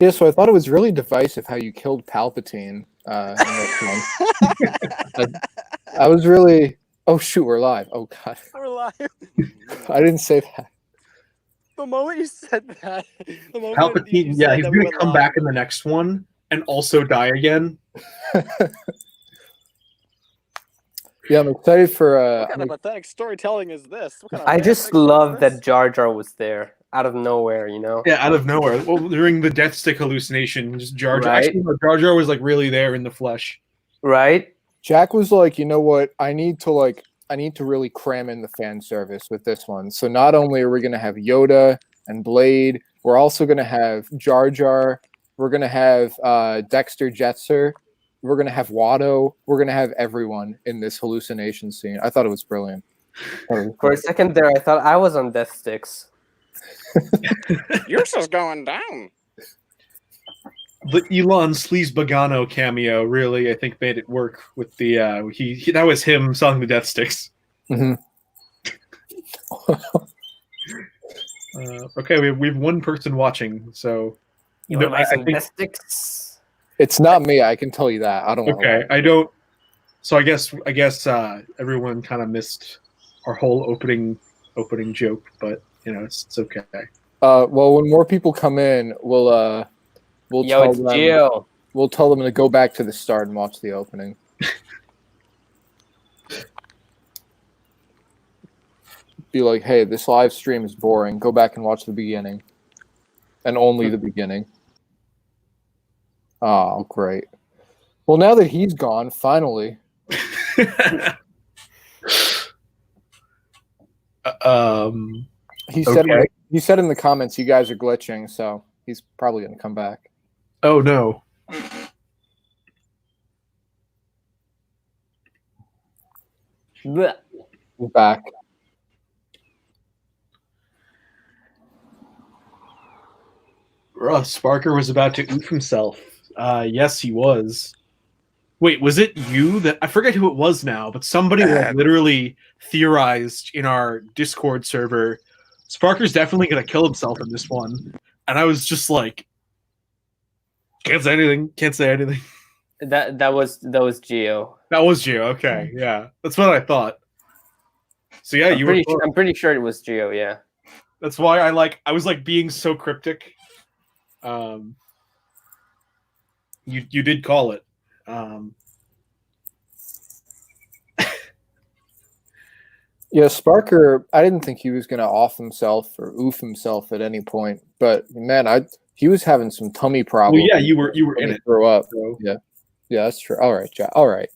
Yeah, so I thought it was really divisive how you killed Palpatine in this one. I was really. Oh shoot, we're live. Oh god, We're live. I didn't say that. The moment you said that, the moment Palpatine, you yeah, said he's that going we to went come live. back in the next one and also die again. Yeah, I'm excited for. What kind of pathetic storytelling is this? What kind of I fan just fiction is love this? that Jar Jar was there out of nowhere, you know? Yeah, out of nowhere. Well, during the Death Stick hallucination, just Jar Jar. Right. Actually, no, Jar Jar was like really there in the flesh. Right? Jack was like, you know what? I need to really cram in the fan service with this one. So not only are we going to have Yoda and Blade, we're also going to have Jar Jar. We're going to have Dexter Jetser. We're going to have Watto. We're going to have everyone in this hallucination scene. I thought it was brilliant. For a second there, I thought I was on Death Sticks. Yours is going down. The Elon Sleaze Bagano cameo really, I think, made it work with the he that was him selling the Death Sticks. Mhm. Okay, we've one person watching, so You want to buy I some think- Death Sticks? It's not me. I can tell you that. I don't. okay, I don't. So I guess everyone kind of missed our whole opening joke, but you know it's okay. Well, when more people come in, we'll Yo, tell it's them. Gio. We'll tell them to go back to the start and watch the opening. Be like, hey, this live stream is boring. Go back and watch the beginning, and only the beginning. Oh, great. Well, now that he's gone, finally. He said Okay. he said in the comments you guys are glitching, so he's probably going to come back. Oh no. Blech. He's back. Sparker was about to oof himself. Yes, he was. Wait, was it you that I forget who it was now, but somebody like, literally theorized in our Discord server, Sparker's definitely gonna kill himself in this one. And I was just like, can't say anything. That was Gio. That was Gio, okay, yeah. That's what I thought. So yeah, I'm pretty sure it was Gio, yeah. That's why I was like being so cryptic. You did call it. Yeah, Sparker, I didn't think he was going to off himself or oof himself at any point, but man, he was having some tummy problems. Well, yeah, you were in it. Throw up. So. Yeah, that's true. All right, Jack. All right.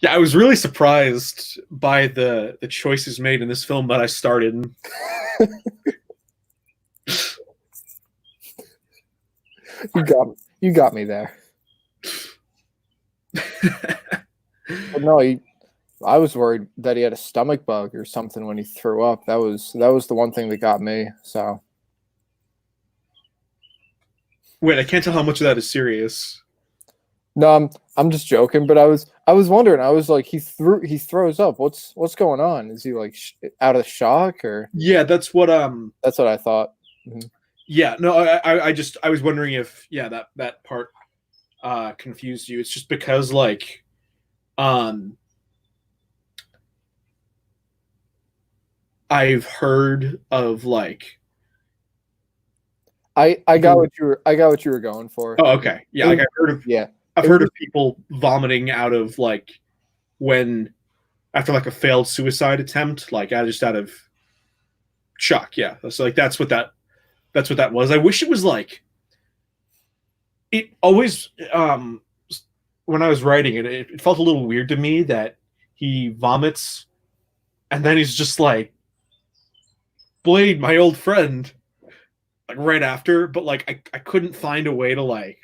Yeah, I was really surprised by the choices made in this film that I started. You got me there. But no, I was worried that he had a stomach bug or something when he threw up. That was the one thing that got me. So wait, I can't tell how much of that is serious. No, I'm just joking. But I was wondering. I was like, he throws up. What's going on? Is he like out of shock or? Yeah, that's what I thought. Mm-hmm. Yeah, no, I was wondering if that part confused you. It's just because like I've heard of like I got what you were going for. Oh, okay. Yeah, like I've heard of people vomiting out of like when after like a failed suicide attempt, like out of shock. Yeah. So like that's what that was. I wish it was like it always when I was writing it, it felt a little weird to me that he vomits and then he's just like, Blade, my old friend, like right after, but like I couldn't find a way to like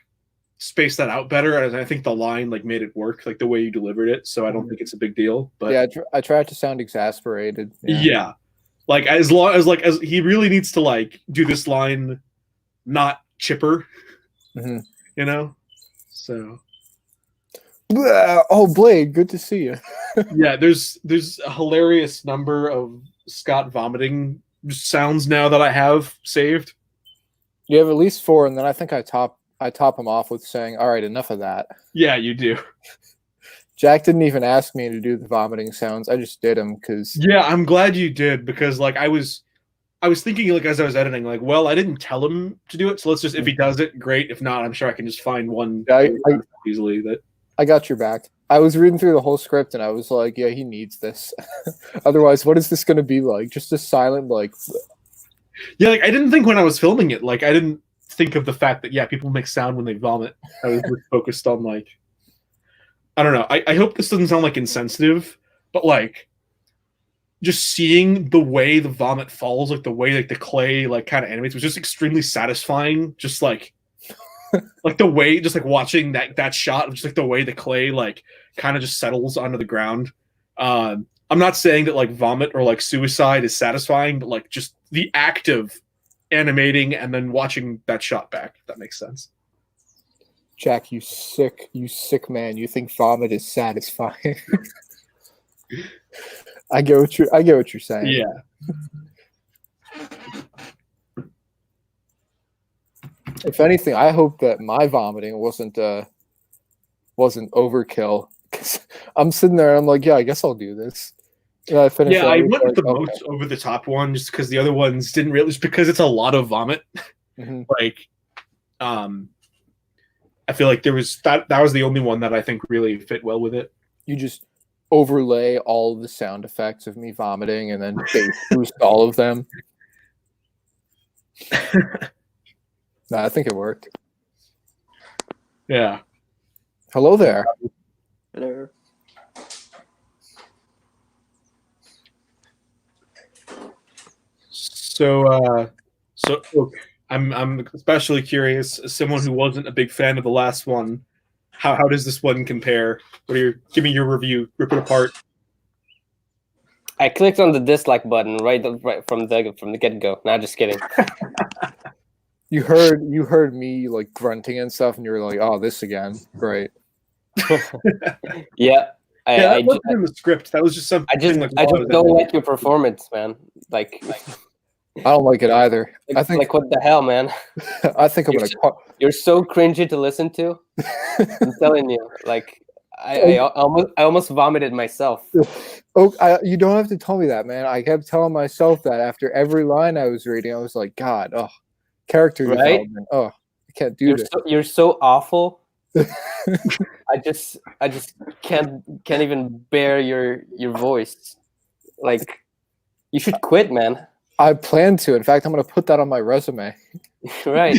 space that out better, and I think the line like made it work, like the way you delivered it. So I don't think it's a big deal. But yeah, I tried to sound exasperated. Yeah, like as long as he really needs to like do this line, not chipper, mm-hmm. You know. So. Oh, Blade, good to see you. Yeah, there's a hilarious number of Scott vomiting sounds now that I have saved. You have at least 4, and then I think I top them off with saying, "All right, enough of that." Yeah, you do. Jack didn't even ask me to do the vomiting sounds. I just did them because Yeah, I'm glad you did because like I was thinking like as I was editing like, well, I didn't tell him to do it, so let's just if he does it, great. If not, I'm sure I can just find one easily that. I got your back. I was reading through the whole script and I was like, yeah, he needs this. Otherwise, what is this going to be like? Just a silent like. Yeah, like I didn't think when I was filming it, like I didn't think of the fact that people make sound when they vomit. I was just focused on like. I don't know. I hope this doesn't sound like insensitive, but like just seeing the way the vomit falls, like the way like the clay like kind of animates was just extremely satisfying. Just like like the way just like watching that shot, just like the way the clay like kind of just settles onto the ground. I'm not saying that like vomit or like suicide is satisfying, but like just the act of animating and then watching that shot back, if that makes sense. Jack, you sick man. You think vomit is satisfying? I get what you're saying. Yeah. If anything, I hope that my vomiting wasn't overkill. Cause I'm sitting there, I'm like, yeah, I guess I'll do this. And I finished. Yeah, I went with the most over the top one just because the other ones didn't really, just because it's a lot of vomit. Mm-hmm. Like, I feel like there was that was the only one that I think really fit well with it. You just overlay all the sound effects of me vomiting and then bass boost all of them. I think it worked. Yeah. Hello there. Hello. So look, I'm especially curious, as someone who wasn't a big fan of the last one, how does this one compare? Give me your review, rip it apart. I clicked on the dislike button right from the get-go. Nah, just kidding. You heard me like grunting and stuff, and you were like, "Oh, this again." Right. Yeah. That wasn't in the script. That was just something. I just don't like your performance, man. Like I don't like it either. I think like what the hell, man? I think I'm gonna. You're so cringy to listen to. I'm telling you, like I almost vomited myself. Oh, you don't have to tell me that, man. I kept telling myself that after every line I was reading. I was like, God, character development. Oh, I can't do this. You're so awful. I just can't even bear your voice. Like, you should quit, man. I plan to. In fact, I'm going to put that on my resume. Right.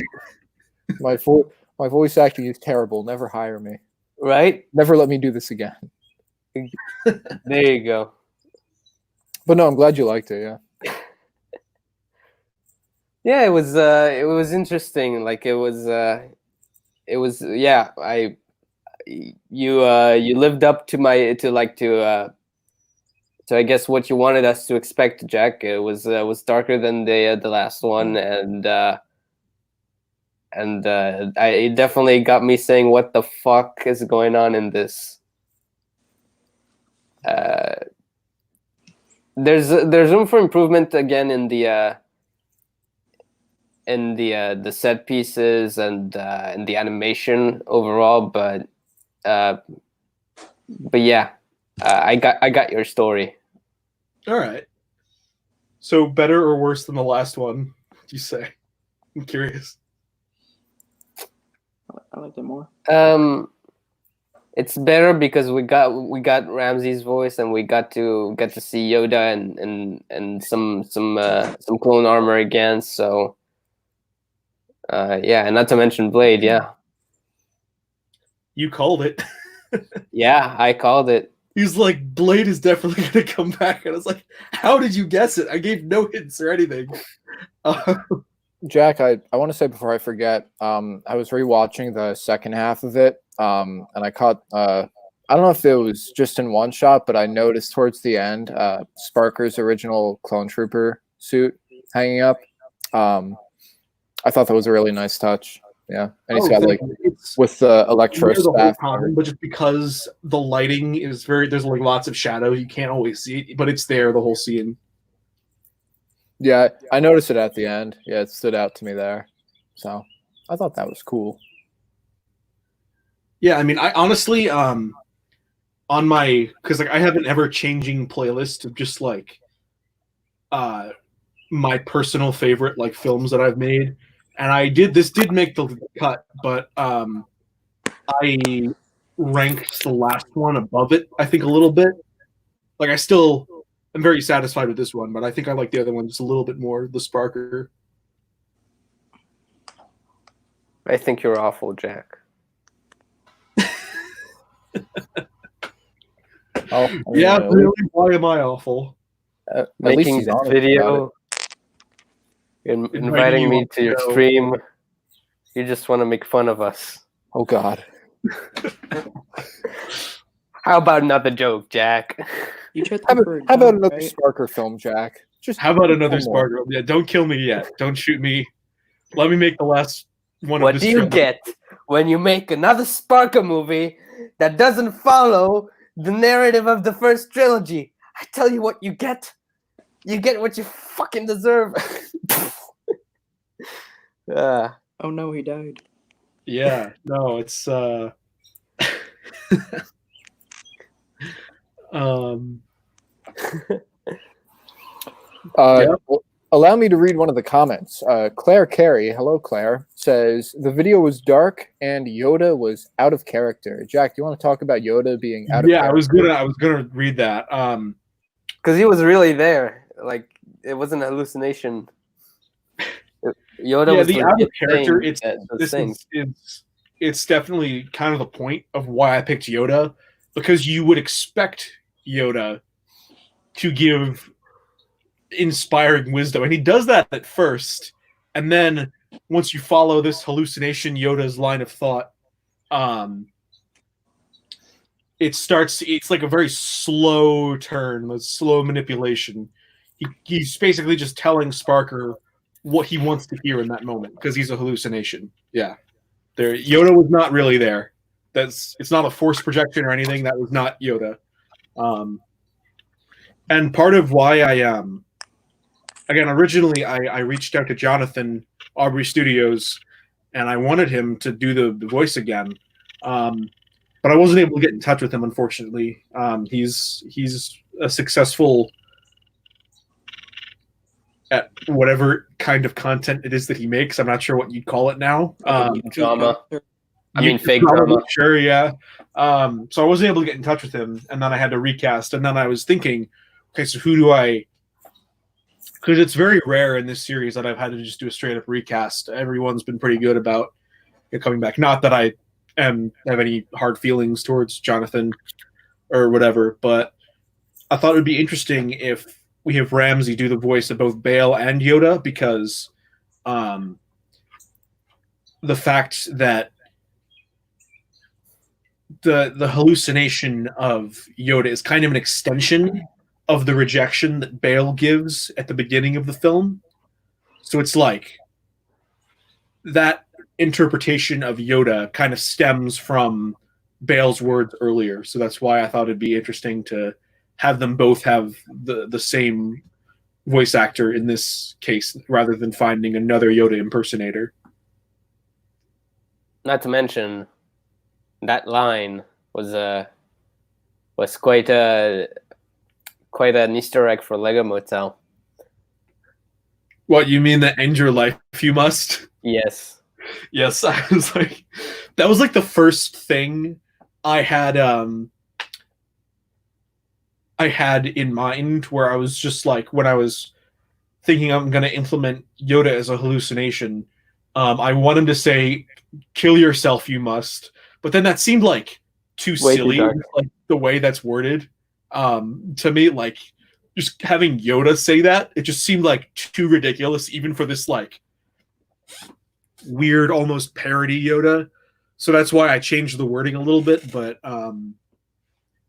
My voice acting is terrible. Never hire me. Right. Never let me do this again. There you go. But no, I'm glad you liked it. Yeah. Yeah, it was interesting. Like it was yeah. You lived up to I guess what you wanted us to expect, Jack. It was darker than the last one, and it definitely got me saying, "What the fuck is going on in this?" There's room for improvement again in the set pieces and in the animation overall, but yeah. I got your story. All right. So better or worse than the last one? What do you say? I'm curious. I liked it more. It's better because we got Ramsey's voice and we got to see Yoda and some clone armor again. So yeah, and not to mention Blade. Yeah. You called it. Yeah, I called it. He's like, Blade is definitely going to come back. And I was like, how did you guess it? I gave no hints or anything. Jack, I want to say before I forget, I was rewatching the second half of it, and I caught, I don't know if it was just in one shot, but I noticed towards the end, Sparker's original Clone Trooper suit hanging up. I thought that was a really nice touch. Yeah, and he's got like with the electro staff, but just because the lighting is there's like lots of shadow, you can't always see it, but it's there the whole scene. Yeah, I noticed it at the end. Yeah, it stood out to me there. So I thought that was cool. Yeah, I mean, I honestly, on my, because like I have an ever changing playlist of just like uh my personal favorite like films that I've made, and this did make the cut, but I ranked the last one above it, I think, a little bit. Like I still am very satisfied with this one, but I think I like the other one just a little bit more, the Sparker. I think you're awful, Jack. Oh, I mean, Yeah, really, why am I awful? at least Making he's this honest about video, inviting you me on to the your show. stream. You just want to make fun of us. Oh God. How about another joke, Jack? You tried How to about, how about another Sparker film, Jack? Just How about another one more. Sparker? Yeah, don't kill me yet. Don't shoot me. Let me make the last one of What this do you trilogy. get when you make another Sparker movie that doesn't follow the narrative of the first trilogy? I tell you what you get. You get what you fucking deserve. Oh no, he died. Yeah, no, it's um Uh, Yeah. Allow me to read one of the comments. Claire Carey, hello Claire, says the video was dark and Yoda was out of character. Jack, do you want to talk about Yoda being out of yeah, character? I was gonna read that. Because he was really there. Like, it wasn't a hallucination. Yoda Yeah, was the out of legit character, saying it's those this things. it's definitely kind of the point of why I picked Yoda, because you would expect Yoda to give inspiring wisdom, and he does that at first, and then once you follow this hallucination Yoda's line of thought, it's like a very slow turn, a slow manipulation. He's basically just telling Sparker what he wants to hear in that moment because he's a hallucination. Yeah, there Yoda was not really there. It's not a force projection or anything. That was not Yoda. And part of why again, originally I reached out to Jonathan Aubrey Studios, and I wanted him to do the voice again, but I wasn't able to get in touch with him. Unfortunately, he's a successful at whatever kind of content it is that he makes. I'm not sure what you'd call it now. Drama. I mean, fake drama. Sure, yeah. So I wasn't able to get in touch with him, and then I had to recast. And then I was thinking, okay, so who do I? Because it's very rare in this series that I've had to just do a straight up recast. Everyone's been pretty good about it coming back. Not that I have any hard feelings towards Jonathan or whatever, but I thought it would be interesting if we have Ramsey do the voice of both Bale and Yoda, because the fact that the hallucination of Yoda is kind of an extension of the rejection that Bale gives at the beginning of the film. So it's like that interpretation of Yoda kind of stems from Bale's words earlier. So that's why I thought it'd be interesting to have them both have the same voice actor in this case, rather than finding another Yoda impersonator. Not to mention, that line was quite an Easter egg for Lego Motel. What, you mean that end your life you must? Yes. Yes, I was like, that was like the first thing I had in mind, where I was just like, when I was thinking I'm going to implement Yoda as a hallucination, I want him to say, "Kill yourself, you must." But then that seemed like too Way too silly, dark. like the way that's worded. To me, like just having Yoda say that, it just seemed like too ridiculous, even for this like weird, almost parody Yoda. So that's why I changed the wording a little bit, but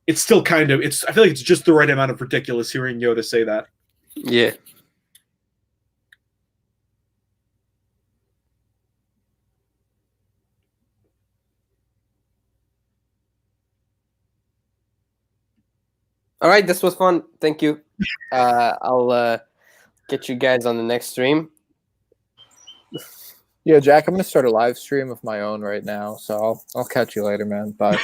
it's still kind of I feel like it's just the right amount of ridiculous hearing Yoda say that. Yeah. All right, this was fun. Thank you. I'll get you guys on the next stream. Yeah, Jack, I'm gonna start a live stream of my own right now, so I'll catch you later, man. Bye.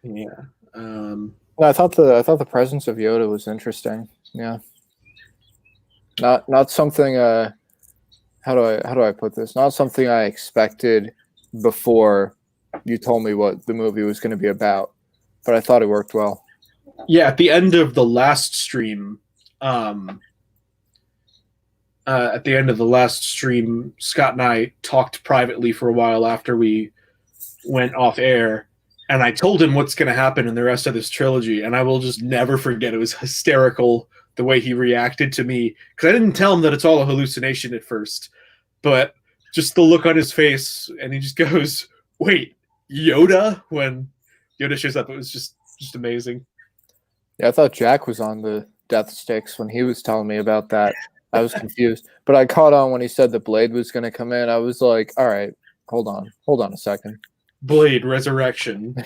Yeah. No, I thought the presence of Yoda was interesting. Yeah. Not something. How do I put this? Not something I expected before you told me what the movie was going to be about, but I thought it worked well. Yeah, at the end of the last stream, Scott and I talked privately for a while after we went off air, and I told him what's going to happen in the rest of this trilogy, and I will just never forget. It was hysterical the way he reacted to me, because I didn't tell him that it's all a hallucination at first, but just the look on his face, and he just goes, "Wait, Yoda?" When Yoda shows up, it was just amazing. Yeah, I thought Jack was on the death sticks when he was telling me about that. I was confused, but I caught on when he said the Blade was going to come in. I was like, all right, hold on a second. Blade Resurrection.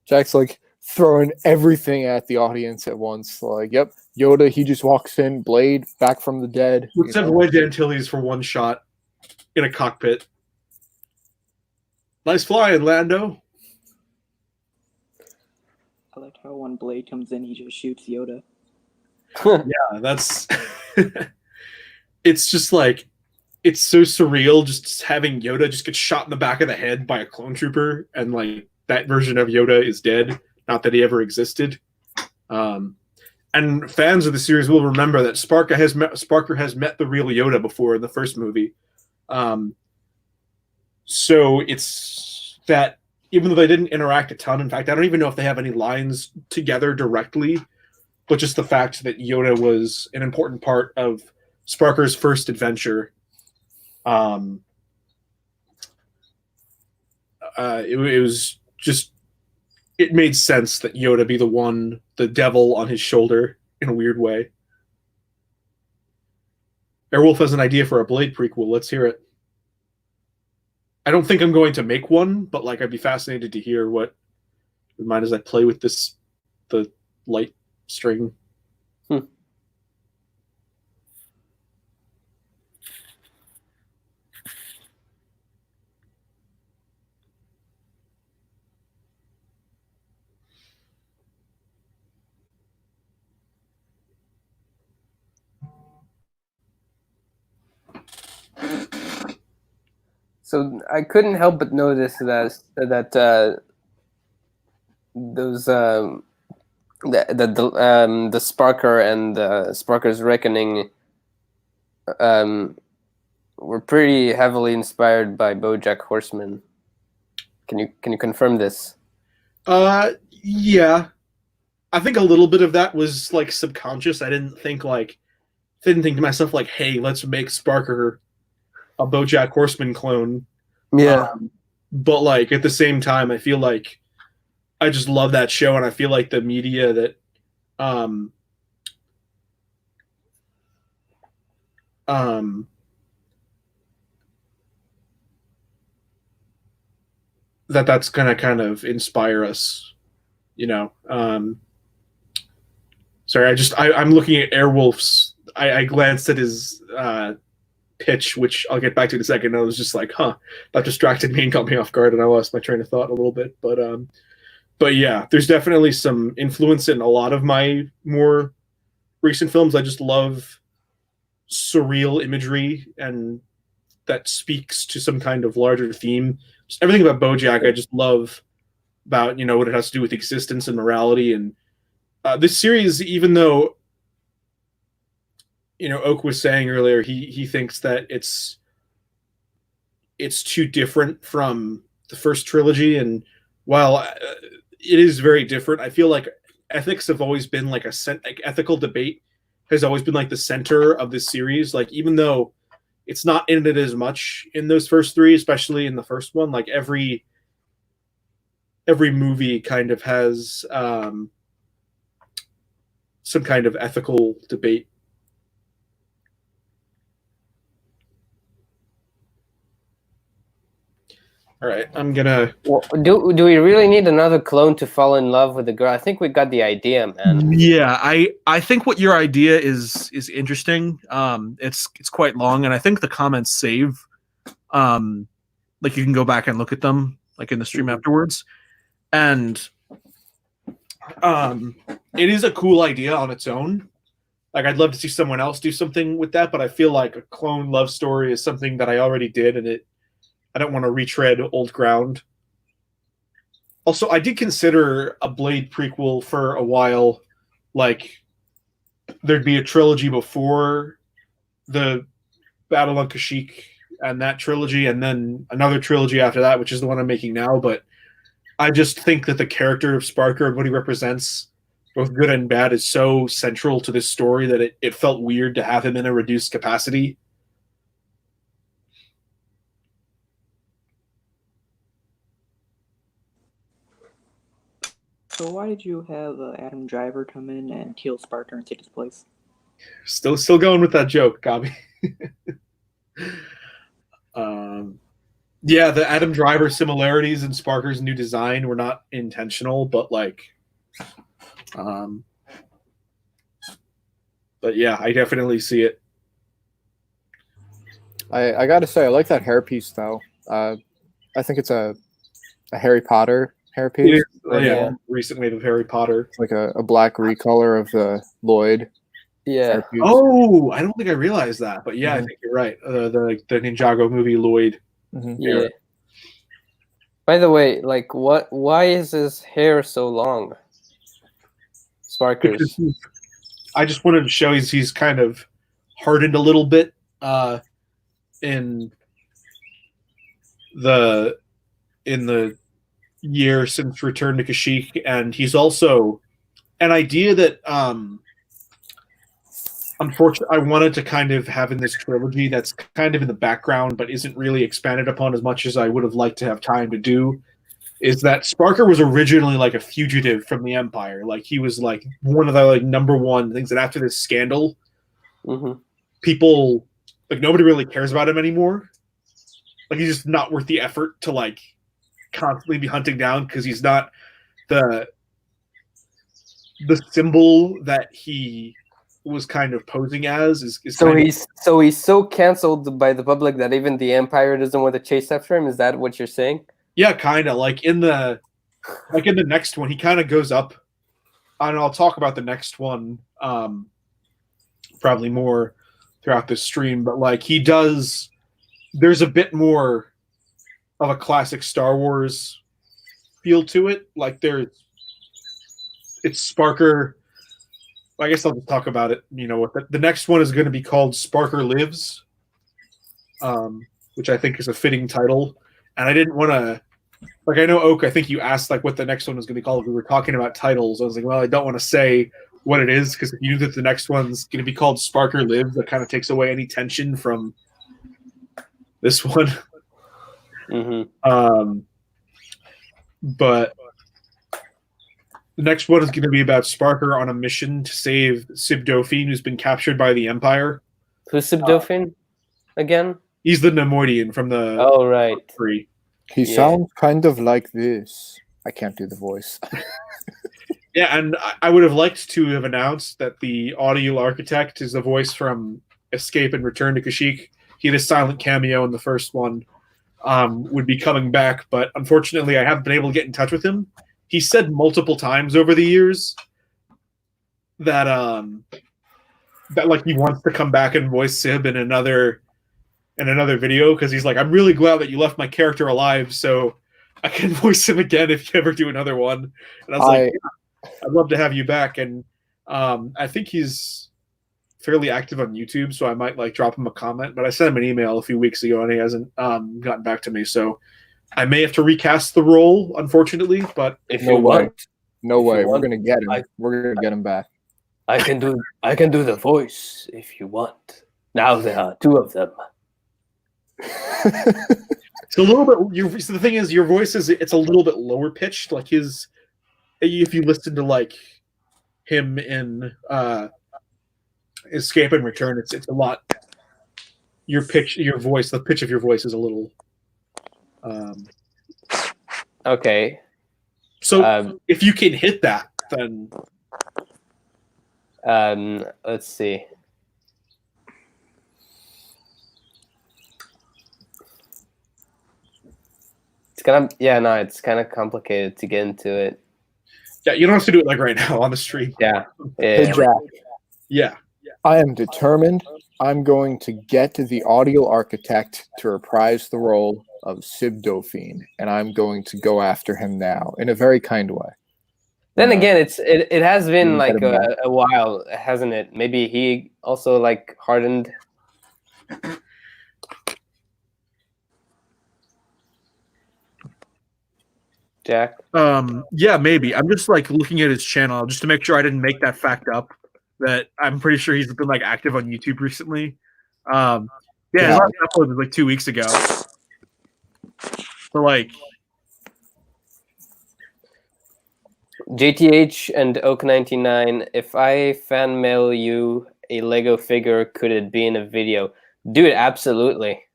Jack's like throwing everything at the audience at once. Like, yep, Yoda, he just walks in, Blade, back from the dead. Let's have Wedge Antilles for one shot in a cockpit. Nice flying, Lando. I like how when Blade comes in, he just shoots Yoda. Yeah, that's... It's just like... It's so surreal just having Yoda just get shot in the back of the head by a clone trooper, and like that version of Yoda is dead. Not that he ever existed. And fans of the series will remember that Sparker has met the real Yoda before in the first movie. So it's that even though they didn't interact a ton, in fact, I don't even know if they have any lines together directly, but just the fact that Yoda was an important part of Sparker's first adventure. It was just, it made sense that Yoda be the devil on his shoulder in a weird way. Airwolf has an idea for a Blade prequel. Let's hear it. I don't think I'm going to make one, but like I'd be fascinated to hear what in mind as I play with the light string. So I couldn't help but notice that those the Sparker and Sparker's Reckoning were pretty heavily inspired by BoJack Horseman. Can you confirm this? Yeah. I think a little bit of that was like subconscious. I didn't think to myself like, hey, let's make Sparker a BoJack Horseman clone. Yeah. But like at the same time, I feel like I just love that show, and I feel like the media that that's gonna kind of inspire us, you know. Sorry, I'm looking at Airwolf's. I glanced at his pitch, which I'll get back to in a second. I was just like, huh, that distracted me and got me off guard, and I lost my train of thought a little bit. But yeah, there's definitely some influence in a lot of my more recent films. I just love surreal imagery, and that speaks to some kind of larger theme. Just everything about BoJack, I just love about, you know, what it has to do with existence and morality. And this series, even though, you know, Oak was saying earlier, he thinks that it's too different from the first trilogy, and while it is very different, I feel like ethics have always been like ethical debate has always been like the center of this series. Like, even though it's not in it as much in those first three, especially in the first one, like every movie kind of has some kind of ethical debate. All right, I'm gonna. Well, do we really need another clone to fall in love with the girl? I think we got the idea, man. Yeah, I think what your idea is interesting. It's quite long, and I think the comments save. Like you can go back and look at them, like in the stream afterwards, and it is a cool idea on its own. Like I'd love to see someone else do something with that, but I feel like a clone love story is something that I already did, and I don't want to retread old ground. Also, I did consider a Blade prequel for a while. Like, there'd be a trilogy before the Battle on Kashyyyk and that trilogy, and then another trilogy after that, which is the one I'm making now. But I just think that the character of Sparker and what he represents, both good and bad, is so central to this story that it felt weird to have him in a reduced capacity. So why did you have Adam Driver come in and kill Sparker and take his place? Still going with that joke, Gabi. Yeah, the Adam Driver similarities in Sparker's new design were not intentional, but but yeah, I definitely see it. I gotta say, I like that hairpiece though. I think it's a Harry Potter hairpiece. Yeah, recent wave of Harry Potter. It's like a black recolor of the Lloyd. Yeah. hairpiece. Oh, I don't think I realized that, but yeah, I Mhm. think you're right. The Ninjago movie Lloyd. Mhm. Yeah. By the way, like, why is his hair so long? Sparkers. I just wanted to show he's kind of hardened a little bit in the year since Return to Kashyyyk, and he's also an idea that unfortunately I wanted to kind of have in this trilogy that's kind of in the background but isn't really expanded upon as much as I would have liked to have time to do, is that Sparker was originally like a fugitive from the Empire. Like he was like one of the like number one things that after this scandal, people like nobody really cares about him anymore. Like he's just not worth the effort to like constantly be hunting down because he's not the symbol that he was kind of posing as is So he's so canceled by the public that even the Empire doesn't want to chase after him. Is that what you're saying? Yeah, kind of like in the next one he kind of goes up, and I'll talk about the next one probably more throughout this stream, but like he does, there's a bit more of a classic Star Wars feel to it. Like it's Sparker. I guess I'll just talk about it. You know what? The next one is going to be called Sparker Lives, which I think is a fitting title. And I didn't want to, like, I know Oak. I think you asked like what the next one was going to be called. We were talking about titles. I was like, well, I don't want to say what it is because if you knew that the next one's going to be called Sparker Lives, that kind of takes away any tension from this one. But the next one is going to be about Sparker on a mission to save Sib Dauphine, who's been captured by the Empire. Who's Sib Dauphine again? He's the Nemoidian from the Oh right. Free. He sounds kind of like this. I can't do the voice. Yeah, and I would have liked to have announced that the audio architect is the voice from Escape and Return to Kashyyyk. He had a silent cameo in the first one. Would be coming back, but unfortunately I haven't been able to get in touch with him. He said multiple times over the years that that like he wants to come back and voice Sib in another video because he's like, I'm really glad that you left my character alive so I can voice him again if you ever do another one. And I was like, yeah, I'd love to have you back. And I think he's fairly active on YouTube, so I might like drop him a comment. But I sent him an email a few weeks ago and he hasn't gotten back to me. So I may have to recast the role, unfortunately. But if you want, we're gonna get him. We're gonna get him back. I can do the voice if you want. Now there are two of them. It's a little bit. So the thing is, your voice it's a little bit lower pitched. Like his, if you listen to like him in Escape and Return, it's a lot. The pitch of your voice is a little Okay. So if you can hit that, then Let's see. It's kind of complicated to get into it. yeah, you don't have to do it like right now on the stream. Yeah. Hey, Yeah. Jack, Yeah. I am determined. I'm going to get the audio architect to reprise the role of Sib Dauphine, and I'm going to go after him now in a very kind way. Then You know, again, it has been get like him back. a while, hasn't it? Maybe he also like hardened. Jack. Yeah, maybe. I'm just like looking at his channel just to make sure I didn't make that fact up. That I'm pretty sure he's been like active on YouTube recently. Yeah, his Yeah. last upload was like 2 weeks ago. So like, JTH and Oak99, if I fan mail you a Lego figure, could it be in a video? Dude, absolutely.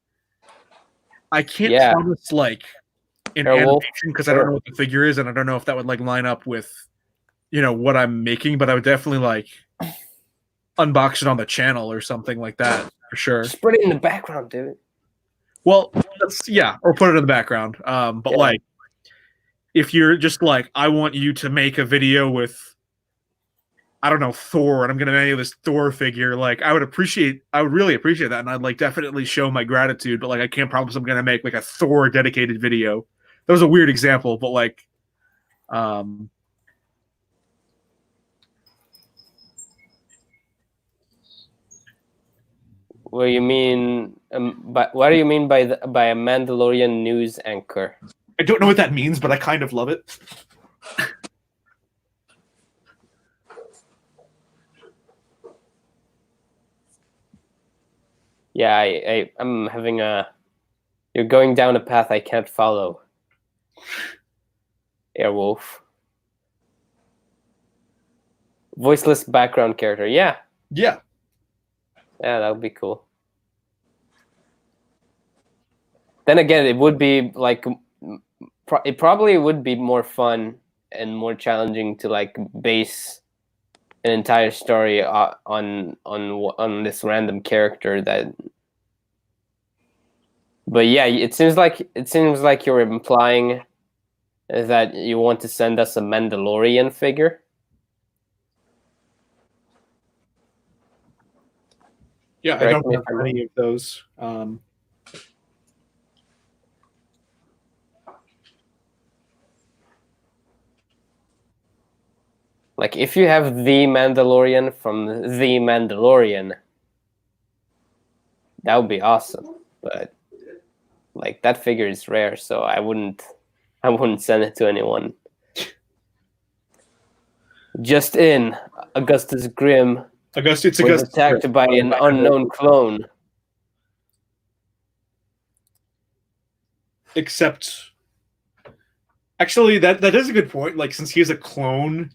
I can't Yeah. promise like an Airwolf? animation because I don't know what the figure is, and I don't know if that would like line up with, you know, what I'm making. But I would definitely like unbox it on the channel or something like that for sure. Just put it in the background, dude. Well, or put it in the background. But Yeah. like, if you're just like, I want you to make a video with, I don't know, Thor, and I'm gonna make this Thor figure, like I would really appreciate that, and I'd like definitely show my gratitude. But like, I can't promise I'm gonna make like a Thor dedicated video. That was a weird example, but like, What do you mean? What do you mean by by a Mandalorian news anchor? I don't know what that means, but I kind of love it. Yeah, I'm having a. You're going down a path I can't follow. Airwolf. Voiceless background character. Yeah. Yeah. Yeah, that would be cool. Then again, it would be like it probably would be more fun and more challenging to like base an entire story on this random character that. But yeah, it seems like you're implying that you want to send us a Mandalorian figure. Yeah, I Correct don't me have if I'm wrong. any of those. Like, if you have the Mandalorian from the Mandalorian, that would be awesome. But like, that figure is rare, so I wouldn't send it to anyone. Just in, Augustus Grimm was attacked by an unknown clone. Except, actually, that is a good point. Like, since he's a clone,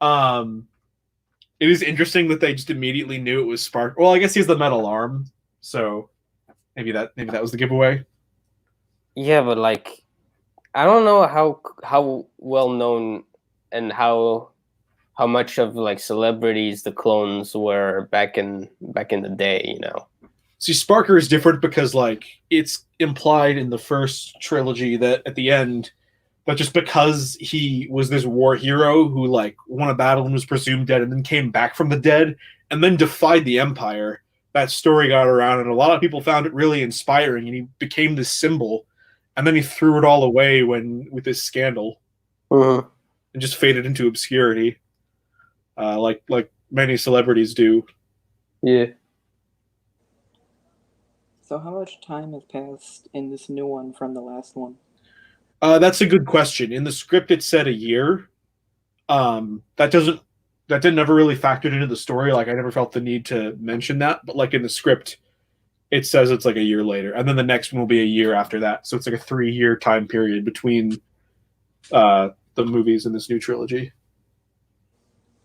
it is interesting that they just immediately knew it was Spark. Well, I guess he has the metal arm, so maybe that was the giveaway. Yeah, but like, I don't know how well known and how much of like celebrities the clones were back in the day, you know. See, Sparker is different because like it's implied in the first trilogy that at the end, but just because he was this war hero who like won a battle and was presumed dead and then came back from the dead and then defied the Empire, that story got around and a lot of people found it really inspiring and he became this symbol. And then he threw it all away with this scandal, and just faded into obscurity, like many celebrities do. Yeah. So how much time has passed in this new one from the last one? That's a good question. In the script, it said a year. That didn't ever really factored into the story. Like I never felt the need to mention that, but like in the script, it says it's like a year later, and then the next one will be a year after that. So it's like a 3-year time period between the movies in this new trilogy.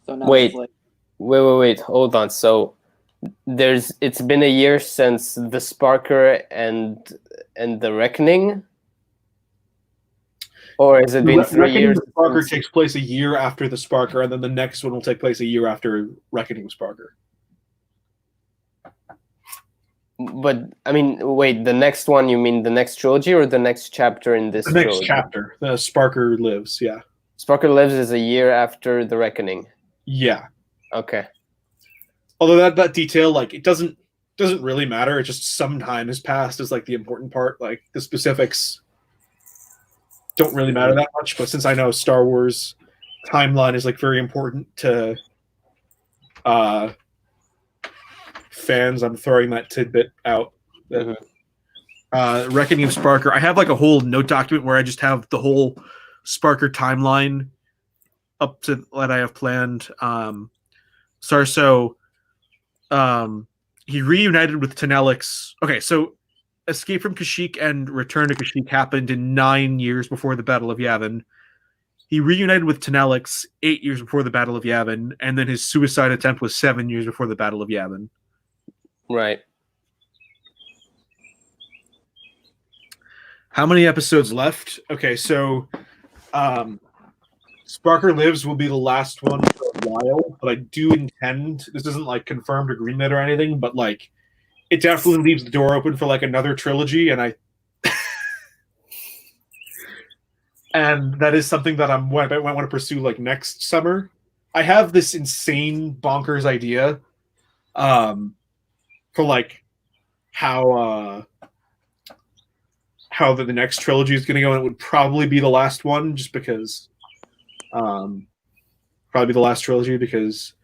So now Wait. it's like Wait. Hold on. So it's been a year since the Sparker and the Reckoning. Or has it been 3 Reckoning years? with Sparker since- takes place a year after the Sparker, and then the next one will take place a year after Reckoning with Sparker. But I mean, wait, the next one, you mean the next trilogy or the next chapter in this The next trilogy? chapter, the Sparker Lives. Yeah, Sparker Lives is a year after the Reckoning. yeah. Okay. Although that detail, like, it doesn't really matter. It just some time has passed is like the important part. Like the specifics don't really matter that much. But since I know Star Wars timeline is like very important to fans, I'm throwing that tidbit out. That, Reckoning of Sparker. I have like a whole note document where I just have the whole Sparker timeline up to what I have planned. Sarso, he reunited with Tenelix. Okay, so Escape from Kashyyyk and Return to Kashyyyk happened in 9 years before the Battle of Yavin. He reunited with Tenelix 8 years before the Battle of Yavin, and then his suicide attempt was 7 years before the Battle of Yavin. Right. How many episodes left? Okay, so Sparker Lives will be the last one for a while, but I do intend, this isn't like confirmed or greenlit or anything, but like it definitely leaves the door open for like another trilogy, and I and that is something that I might want to pursue like next summer. I have this insane bonkers idea for like how the next trilogy is going to go, and it would probably be the last one, just because probably the last trilogy, because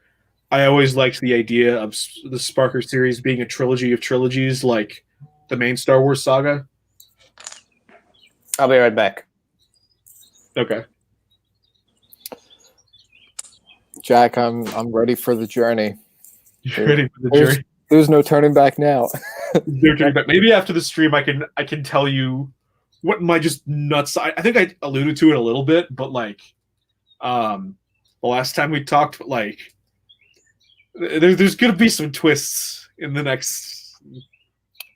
I always liked the idea of the Sparker series being a trilogy of trilogies, like the main Star Wars saga. I'll be right back. Okay. Jack, I'm ready for the journey. You ready for the There's- journey? There's no turning back now. Maybe after the stream, I can tell you what my just nuts. I think I alluded to it a little bit, but like, the last time we talked, like, there's gonna be some twists in the next.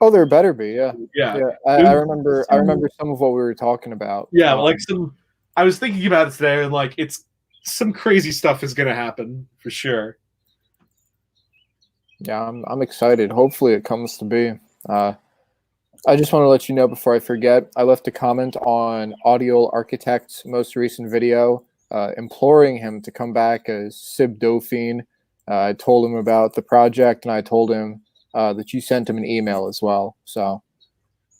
Oh, there better be. Yeah. Yeah, Yeah. I remember some of what we were talking about. yeah. Like some. I was thinking about it today, and like, it's some crazy stuff is gonna happen for sure. Yeah, I'm excited. Hopefully it comes to be. I just want to let you know before I forget, I left a comment on Audio Architect's most recent video imploring him to come back as Sib Dauphine. I told him about the project, and I told him that you sent him an email as well. So,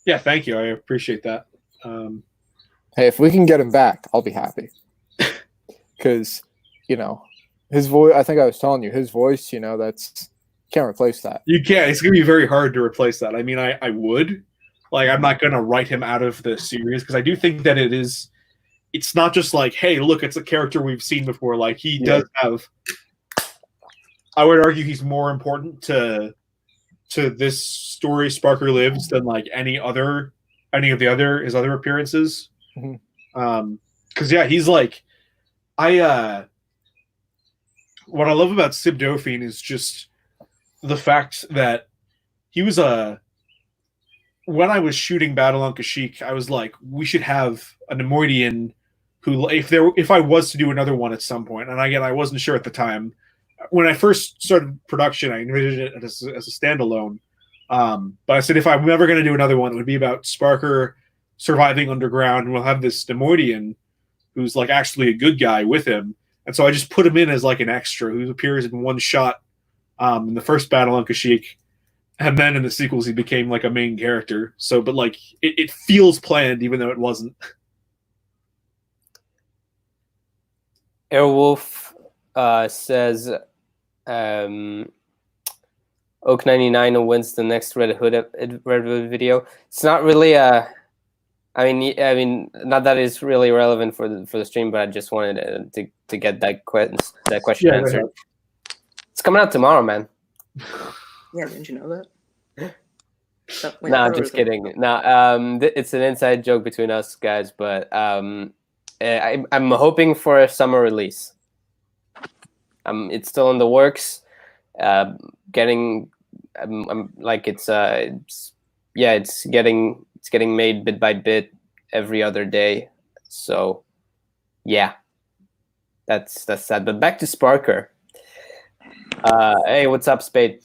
Yeah, thank you. I appreciate that. hey, if we can get him back, I'll be happy. Because, you know, his voice, I think I was telling you, his voice, you know, can't replace that. You can't. It's gonna be very hard to replace that. I mean, I would. Like, I'm not gonna write him out of the series, because I do think that it's not just like, hey, look, it's a character we've seen before. Like, he does have. I would argue he's more important to this story, Sparker Lives, than like any of his other appearances. Because yeah, he's like, what I love about Sib Dauphine is just the fact that he was when I was shooting Battle on Kashyyyk, I was like, we should have a Nemoidian who, if I was to do another one at some point, and again, I wasn't sure at the time. When I first started production, I envisioned it as a standalone. But I said, if I'm ever going to do another one, it would be about Sparker surviving underground, and we'll have this Nemoidian who's like actually a good guy with him. And so I just put him in as like an extra who appears in one shot in the first Battle on Kashyyyk. And then in the sequels, he became like a main character. So, but like, it feels planned, even though it wasn't. Airwolf says Oak99 wins the next Red Hood video. It's not really I mean, not that it's really relevant for the stream, but I just wanted to get that question answered. It's coming out tomorrow, man. Yeah, didn't you know that? No, I'm just kidding. No, it's an inside joke between us guys, but I'm hoping for a summer release. It's still in the works. I'm like it's getting made bit by bit every other day. So, yeah, that's sad. But back to Sparker. Hey, what's up, Spade?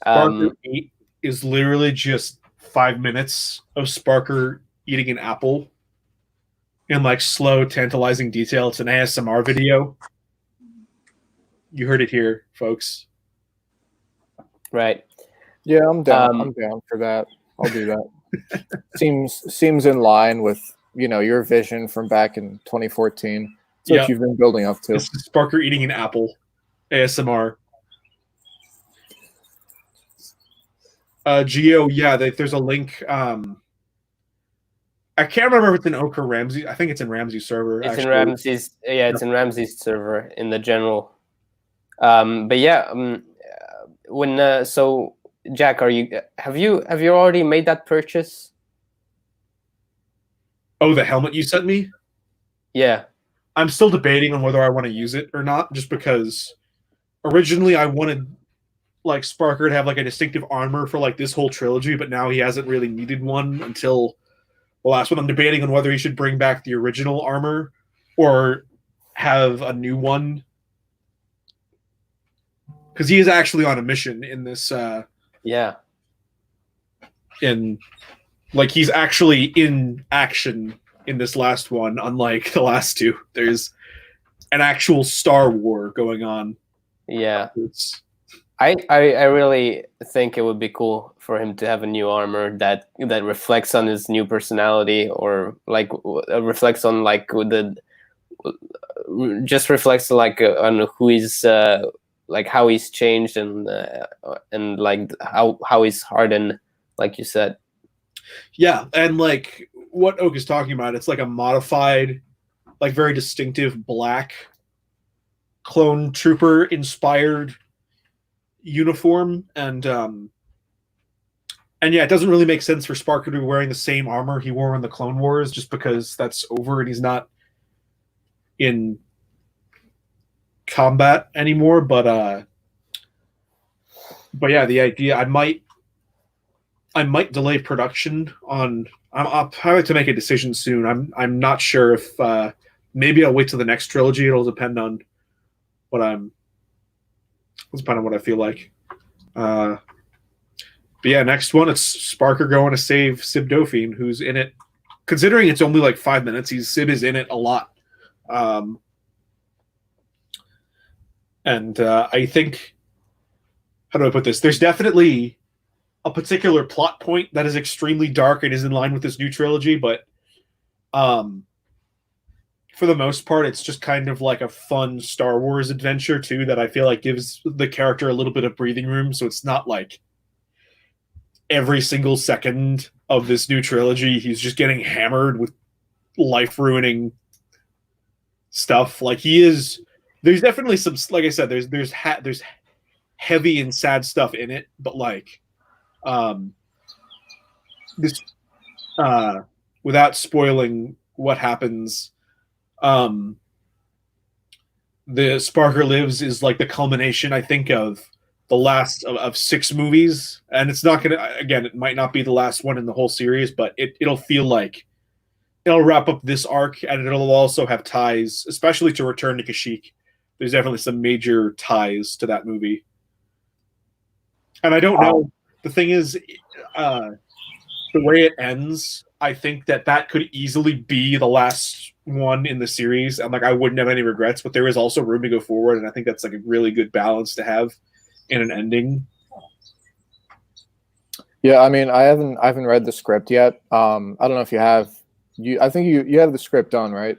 Sparker 8 is literally just 5 minutes of Sparker eating an apple in like slow, tantalizing detail. It's an ASMR video. You heard it here, folks. Right. Yeah, I'm down. I'm down for that. I'll do that. seems in line with your vision from back in 2014. It's what you've been building up to. This is Sparker eating an apple, ASMR. Geo, yeah, there's a link. I can't remember if it's in Oak or Ramsey. I think it's in Ramsey's server. It's actually. in Ramsey's. Yeah, it's in Ramsey's server in the general. But yeah, when so Jack, have you already made that purchase? Oh, the helmet you sent me? Yeah. I'm still debating on whether I want to use it or not, just because originally I wanted like Sparker to have like a distinctive armor for like this whole trilogy, but now he hasn't really needed one until the last one. I'm debating on whether he should bring back the original armor or have a new one, because he is actually on a mission in this. Yeah. In like he's actually in action in this last one, unlike the last two. There's an actual Star War going on. Yeah. I really think it would be cool for him to have a new armor that reflects on his new personality, or like reflects on like just reflects like on who he's like how he's changed and like how he's hardened, like you said. Yeah, and like what Oak is talking about, it's like a modified, like very distinctive black clone trooper inspired uniform, and yeah, it doesn't really make sense for Sparker to be wearing the same armor he wore in the Clone Wars, just because that's over and he's not in combat anymore. But yeah, the idea, I might delay production on. I'll have to make a decision soon. I'm not sure if maybe I'll wait till the next trilogy. It'll depend on what I feel like. But yeah, next one, it's Sparker going to save Sib Dauphine, who's in it. Considering it's only like 5 minutes, Sib is in it a lot. And I think, how do I put this? There's definitely a particular plot point that is extremely dark and is in line with this new trilogy, but for the most part, it's just kind of like a fun Star Wars adventure too, that I feel like gives the character a little bit of breathing room. So it's not like every single second of this new trilogy he's just getting hammered with life-ruining stuff. Like he is. There's definitely some, like I said, there's heavy and sad stuff in it, but like this without spoiling what happens, the Sparker Lives is like the culmination, I think, of the last of 6 movies, and it's not gonna, again, it might not be the last one in the whole series, but it'll feel like it'll wrap up this arc, and it'll also have ties, especially to Return to Kashyyyk. There's definitely some major ties to that movie. And I don't know. The thing is, the way it ends, I think that could easily be the last one in the series. And like, I wouldn't have any regrets, but there is also room to go forward. And I think that's like a really good balance to have in an ending. Yeah, I mean, I haven't read the script yet. I don't know if you have. I think you have the script done, right?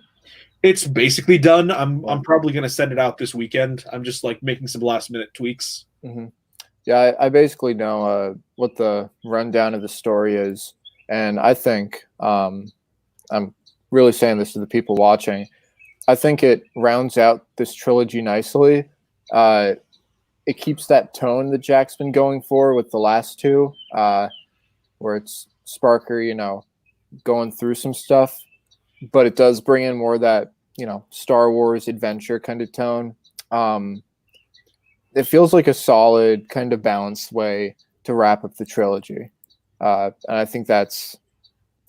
It's basically done. I'm probably going to send it out this weekend. I'm just like making some last minute tweaks. Mm-hmm. Yeah, I basically know what the rundown of the story is, and I think I'm really saying this to the people watching. I think it rounds out this trilogy nicely. It keeps that tone that Jack's been going for with the last two, where it's Sparker, going through some stuff, but it does bring in more of that, Star Wars adventure kind of tone. It feels like a solid kind of balanced way to wrap up the trilogy. And I think that's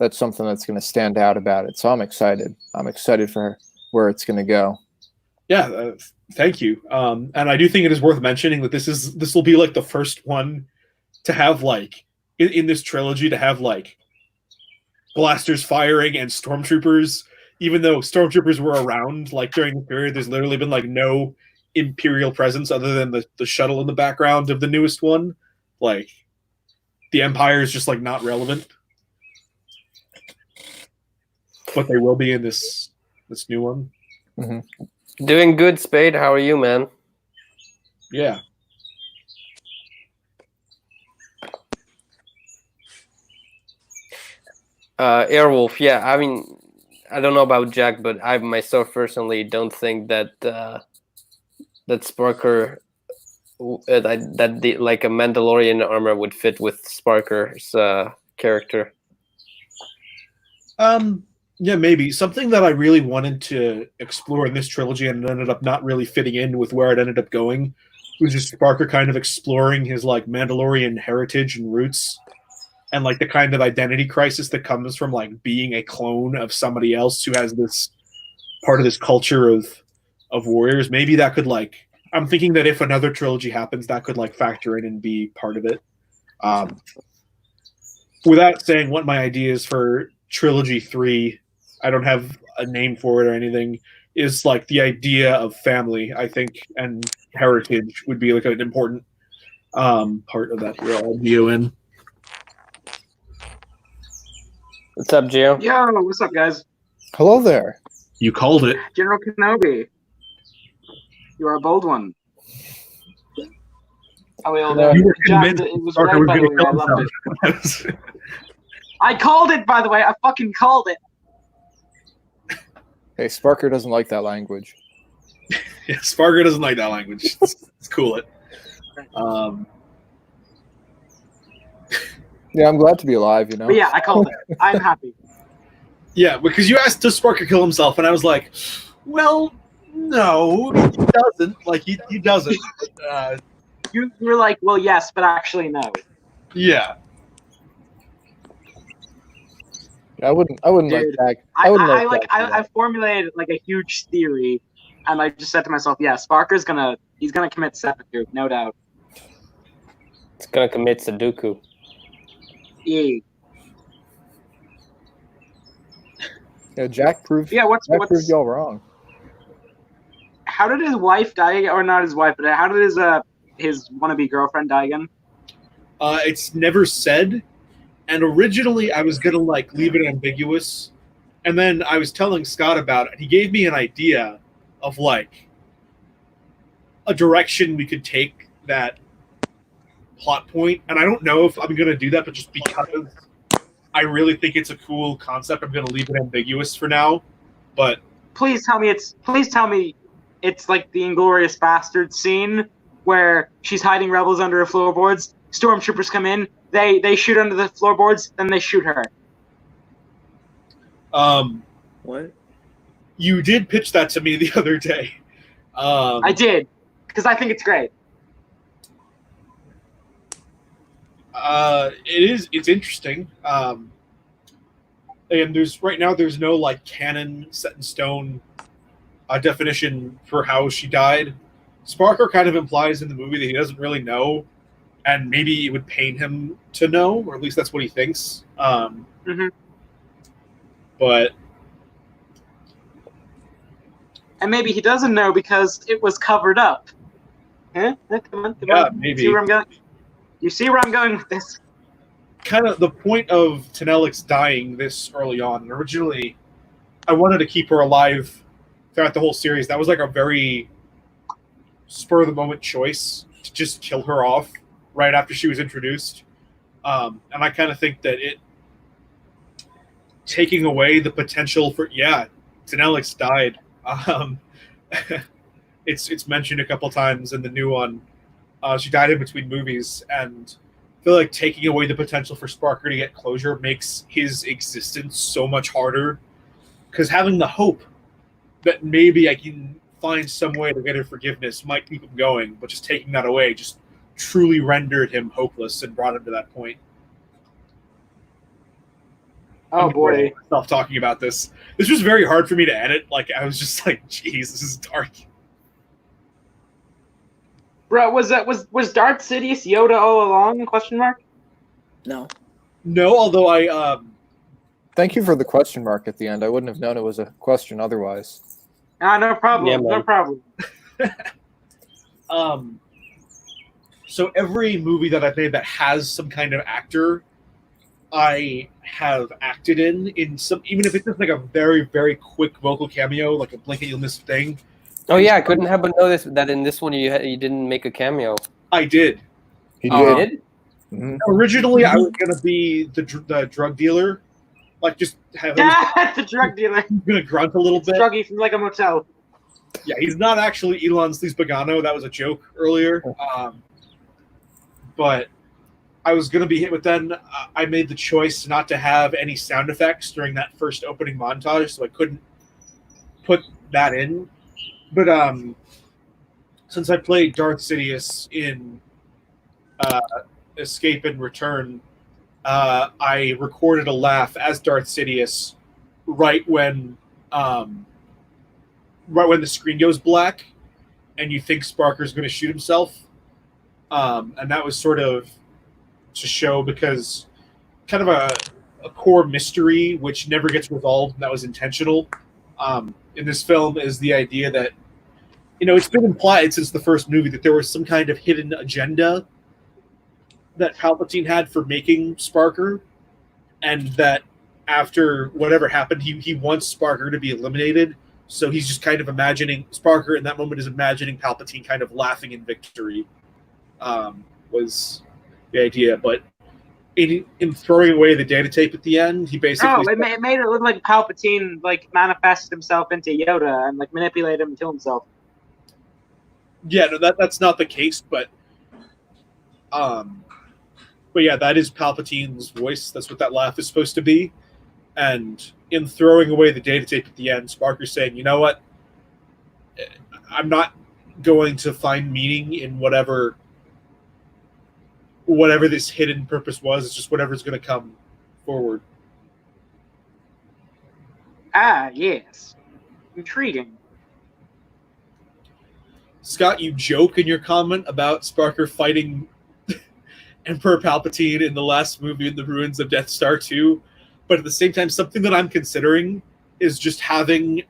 that's something that's going to stand out about it. So I'm excited. I'm excited for where it's going to go. Yeah, thank you. And I do think it is worth mentioning that this will be like the first one to have like in this trilogy to have like blasters firing and stormtroopers. Even though stormtroopers were around like during the period, there's literally been like no Imperial presence other than the shuttle in the background of the newest one. Like the Empire is just like not relevant, but they will be in this new one. Mm-hmm. Doing good, Spade. How are you, man? Yeah. Airwolf, yeah. I mean, I don't know about Jack, but I myself personally don't think that that Sparker, that the like a Mandalorian armor would fit with Sparker's character. Yeah, maybe something that I really wanted to explore in this trilogy and ended up not really fitting in with where it ended up going was just Sparker kind of exploring his like Mandalorian heritage and roots. And like the kind of identity crisis that comes from like being a clone of somebody else who has this part of this culture of warriors. Maybe that could like I'm thinking that if another trilogy happens, that could like factor in and be part of it. Without saying what my idea is for trilogy 3, I don't have a name for it or anything. Is like the idea of family, I think, and heritage would be like an important part of that idea in. What's up, Gio? Yo, what's up, guys? Hello there. You called it. General Kenobi. You are a bold one. How we all doing? You were Jack, convinced it was Parker great, was by the going way. to I kill loved it. himself. I called it, by the way. I fucking called it. Hey, Sparker doesn't like that language. Yeah, Sparker doesn't like that language. Let's cool it. Yeah, I'm glad to be alive, you know? But yeah, I called it. I'm happy. Yeah, because you asked, does Sparker kill himself? And I was like, well, no, he doesn't. Like, he doesn't. You were like, well, yes, but actually, no. Yeah. I wouldn't like Dude, that. I wouldn't I formulated like a huge theory, and I just said to myself, yeah, Sparker's gonna commit seppuku, no doubt. It's gonna commit Sudoku. Yeah. Yeah, Jack proved Yeah, what's proved y'all wrong. how did his wife die again? Or not his wife, but how did his wannabe girlfriend die again? It's never said. And originally I was going to like leave it ambiguous. And then I was telling Scott about it. He gave me an idea of like a direction we could take that plot point. And I don't know if I'm going to do that, but just because I really think it's a cool concept, I'm going to leave it ambiguous for now. But Please tell me it's like the Inglorious Bastard scene where she's hiding rebels under her floorboards. Stormtroopers come in, they shoot under the floorboards, then they shoot her. What? you did pitch that to me the other day. I did, because I think it's great. It's interesting. And there's no like canon set in stone definition for how she died. Sparker kind of implies in the movie that he doesn't really know, and maybe it would pain him to know, or at least that's what he thinks. But And maybe he doesn't know because it was covered up. Huh? Come on. Yeah, maybe. See where I'm going? You see where I'm going with this? kind of the point of Tenelix dying this early on, and originally I wanted to keep her alive throughout the whole series. That was like a very spur of the moment choice to just kill her off right after she was introduced. And I kind of think that it taking away the potential for Tenelix died. It's mentioned a couple times in the new one. She died in between movies, and I feel like taking away the potential for Sparker to get closure makes his existence so much harder. Because having the hope that maybe I can find some way to get her forgiveness might keep him going, but just taking that away just truly rendered him hopeless and brought him to that point. Oh boy. Myself talking about this. This was very hard for me to edit. Like I was just like, "Jeez, this is dark." Bro, was Darth Sidious Yoda all along? Question mark. No. No, although I Thank you for the question mark at the end. I wouldn't have known it was a question otherwise. No problem. Yeah, no man. problem. So every movie that I've made that has some kind of actor, I have acted in some, even if it's just like a very, very quick vocal cameo, like a blink and you'll miss thing. Oh yeah, I couldn't help but notice that in this one you didn't make a cameo. I did. He You did. did? Mhm. Originally, I was gonna be the drug dealer, like just have him The drug dealer. gonna grunt a little bit. Druggy from like a motel. Yeah, he's not actually Elon Sleaze Pagano. That was a joke earlier. But I was gonna be hit, but then I made the choice not to have any sound effects during that first opening montage, so I couldn't put that in. But since I played Darth Sidious in Escape and Return, I recorded a laugh as Darth Sidious right when the screen goes black, and you think Sparker's going to shoot himself, and that was sort of to show, because kind of a core mystery which never gets resolved, and that was intentional. In this film is the idea that, it's been implied since the first movie that there was some kind of hidden agenda that Palpatine had for making Sparker, and that after whatever happened, he wants Sparker to be eliminated. So he's just kind of imagining, Sparker in that moment is imagining Palpatine kind of laughing in victory, was the idea. But in throwing away the data tape at the end, he basically... it made it look like Palpatine manifested himself into Yoda and manipulated him to himself. Yeah, no, that's not the case, but yeah, that is Palpatine's voice. That's what that laugh is supposed to be. And in throwing away the data tape at the end, Sparker's saying, "You know what? I'm not going to find meaning in whatever this hidden purpose was. It's just whatever's going to come forward." Ah, yes. Intriguing. Scott, you joke in your comment about Sparker fighting Emperor Palpatine in the last movie in the ruins of Death Star 2, but at the same time, something that I'm considering is just having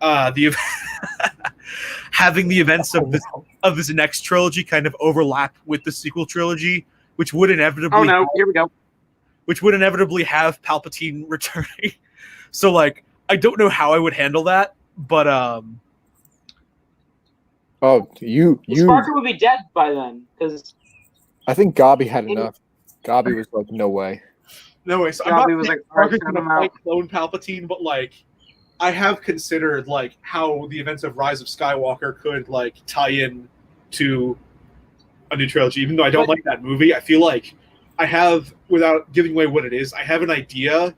having the events of this next trilogy kind of overlap with the sequel trilogy, which would inevitably... Oh no, here we go. Which would inevitably have Palpatine returning. So, I don't know how I would handle that, but Sparker would be dead by then, because I think Gabi had enough. Gabi was like, no way. No way. So Gabi I'm not was saying like, Sparker's "Alright, gonna fight clone Palpatine, but I have considered how the events of Rise of Skywalker could tie in to a new trilogy. Even though I don't like that movie, I feel like I have, without giving away what it is, I have an idea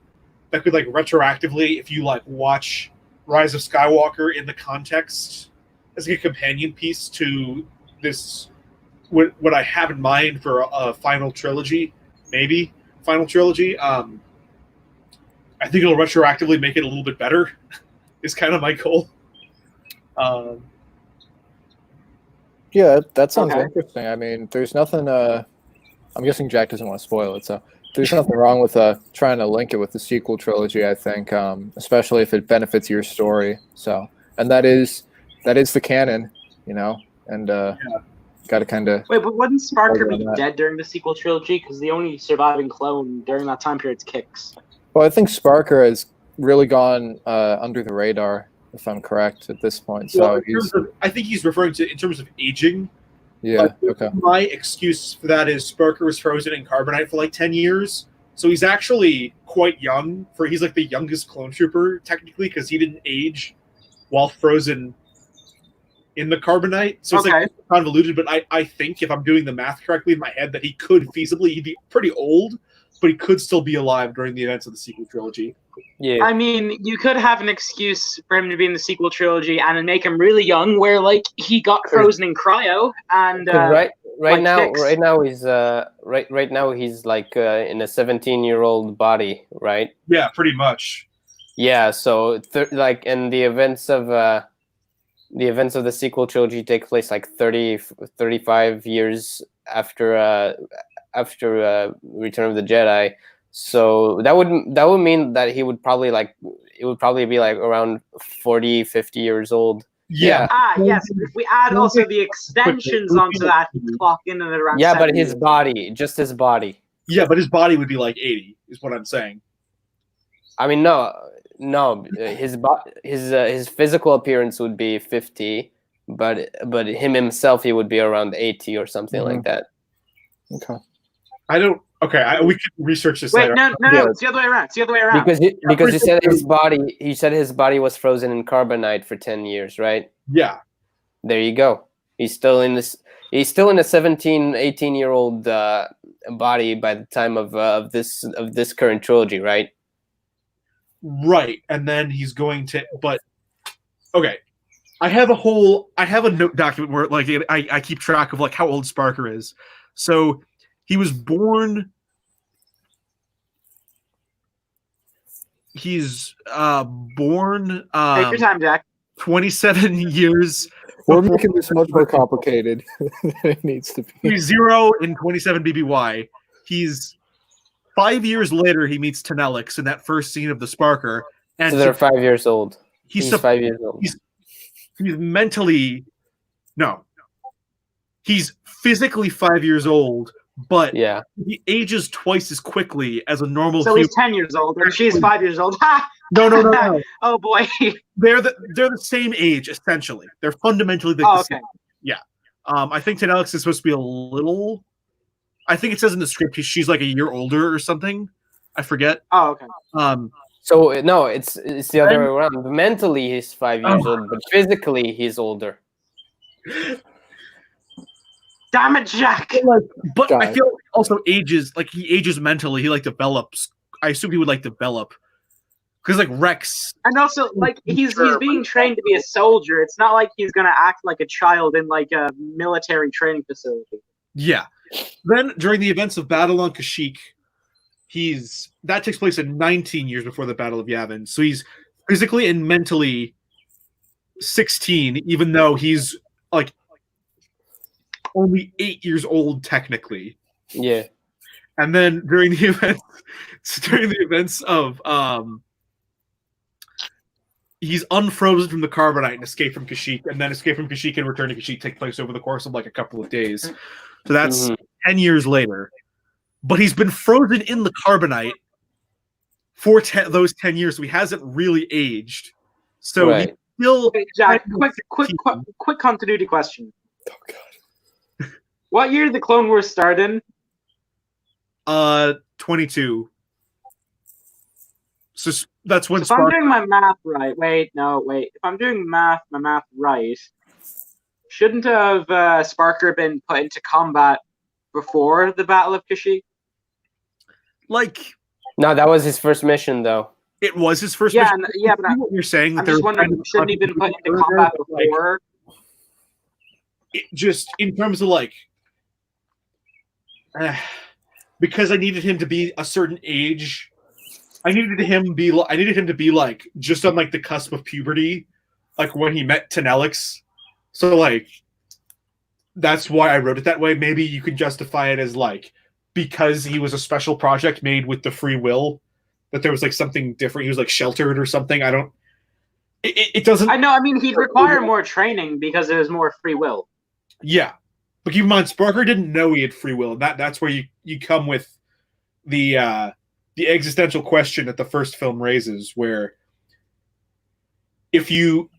that could retroactively, if you watch Rise of Skywalker in the context as a companion piece to this, what I have in mind for a final trilogy, maybe final trilogy. I think it'll retroactively make it a little bit better. Is kind of my goal. Yeah, that sounds interesting. I mean, there's nothing. I'm guessing Jack doesn't want to spoil it, so there's nothing wrong with trying to link it with the sequel trilogy. I think, especially if it benefits your story. So, and that is the canon, and got to kind of... Wait, but wouldn't Sparker be dead during the sequel trilogy? Because the only surviving clone during that time period is Kix. Well, I think Sparker has really gone under the radar, if I'm correct, at this point. So I think he's referring to in terms of aging. Yeah. Okay. My excuse for that is Sparker was frozen in carbonite for 10 years, so he's actually quite young. He's the youngest clone trooper technically, because he didn't age while frozen in the carbonite. So it's convoluted, but I think if I'm doing the math correctly in my head, that he could feasibly, he'd be pretty old, but he could still be alive during the events of the sequel trilogy. Yeah. I mean, you could have an excuse for him to be in the sequel trilogy and make him really young, where he got frozen in cryo, and like now, fixed? right now he's right now he's like in a 17-year-old body, right? Yeah, pretty much. Yeah. So like, and the events of the sequel trilogy take place like 35 years after Return of the Jedi. So that would mean that he would probably be like around 40, 50 years old. Yeah. Yes. If we add also the extensions onto that, he'd clock in at around. Yeah, but 70 his years. body, just his body. Yeah, but his body would be like 80, is what I'm saying. I mean, no, his physical appearance would be 50, but himself, he would be around 80 or something like that. Okay. I don't. Okay, we could research this Wait, later. no, Yeah. it's the other way around. It's the other way around. Because you said his body was frozen in carbonite for 10 years, right? Yeah. There you go. He's still in a 17, 18-year-old body by the time of this current trilogy, right? Right, and then he's going to. But okay, I have a note document where like I keep track of like how old Sparker is. So he was born. He's born Take your time, Jack. 27 years. We're making this much more complicated than it needs to be. He's 0 in 27 BBY. He's 5 years later. He meets Tenelix in that first scene of the Sparker, and So they're 5 years old. he's He's 5 years old. he's mentally he's physically 5 years old, but Yeah. he ages twice as quickly as a normal So human. he's 10 years old, and she's 5 years old. Ha! No. Oh boy. They're the same age essentially. They're fundamentally the Oh, same. okay. Yeah. I think Tenelix is supposed to be a little. I think it says in the script she's like a year older or something. I forget. Oh, okay. So no, it's the other way around. Mentally, he's 5 years old, but physically, he's older. Damn it, Jack. But I Guy. feel like also ages like he ages mentally. He like develops. I assume he would like develop because like Rex. And also, like, he's being trained to be a soldier. It's not like he's gonna act like a child in like a military training facility. Yeah. Then during the events of Battle on Kashyyyk, that takes place in 19 years before the Battle of Yavin. So he's physically and mentally 16, even though he's like only 8 years old technically. Yeah. And then during the events of he's unfrozen from the carbonite and escape from Kashyyyk, and then escape from Kashyyyk and return to Kashyyyk take place over the course of like a couple of days. So that's 10 years later. But he's been frozen in the carbonite for those 10 years, so he hasn't really aged. So Right. he's still Wait, Jack, quick continuity question. Oh god. What year did the Clone Wars start in? 22. So that's when If I'm doing my math right, if I'm doing my math right, shouldn't have Sparker been put into combat before the Battle of Kashyyyk? like No, that was his first mission, though. it was his first Yeah, mission. yeah, but I see what you're saying. I'm that just they're wondering, trying to shouldn't he been put into further, combat but, like, before? just in terms of like because I needed him to be a certain age. I needed him to be like just on like the cusp of puberty, like when he met Tenelix. So like that's why I wrote it that way. Maybe you could justify it as like because he was a special project made with the free will, that there was like something different. He was like sheltered or something. I don't. It doesn't. I know. I mean, he'd require more training because there's more free will. Yeah, but keep in mind, Sparker didn't know he had free will, and that's where you come with the existential question that the first film raises, where if you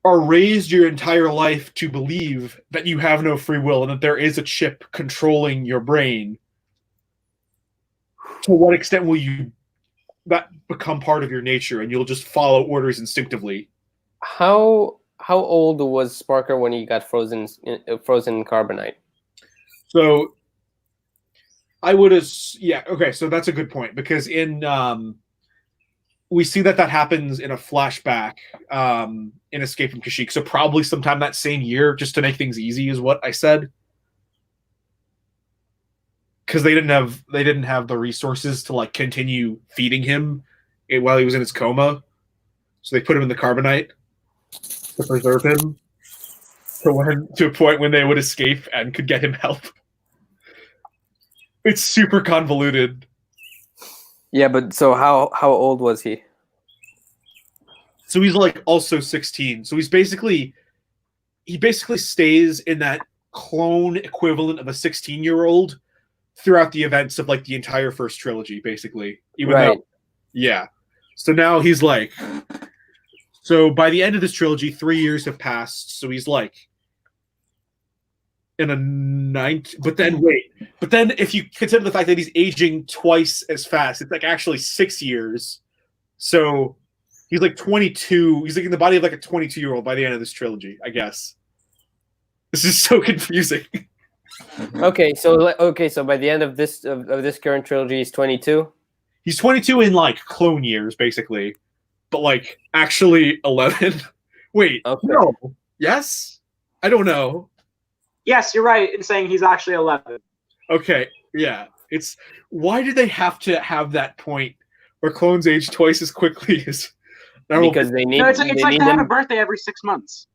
are raised your entire life to believe that you have no free will and that there is a chip controlling your brain, to what extent will that become part of your nature and you'll just follow orders instinctively? How old was Sparker when he got frozen in carbonite? So I would have, yeah, okay, so that's a good point, because in we see that happens in a flashback in Escape from Kashyyyk, so probably sometime that same year, just to make things easy, is what I said. because they didn't have the resources to like continue feeding him while he was in his coma, so they put him in the carbonite to preserve him to a point when they would escape and could get him help. It's super convoluted. Yeah, but so how old was he? So he's like also 16. So he basically stays in that clone equivalent of a 16-year-old throughout the events of like the entire first trilogy, basically. Even Right. though, yeah. So now he's like, so by the end of this trilogy, 3 years have passed. So he's like in a ninth. But then if you consider the fact that he's aging twice as fast, it's like actually 6 years. So he's like 22. He's like in the body of like a 22-year-old by the end of this trilogy, I guess. This is so confusing. Okay, so by the end of this current trilogy, he's 22. He's 22 in like clone years, basically, but like actually 11. Wait, Okay. no, yes, I don't know. Yes, you're right in saying he's actually 11. Okay, yeah, it's why did they have to have that point where clones age twice as quickly as? Because they need No, it's they like need they have a them birthday every 6 months.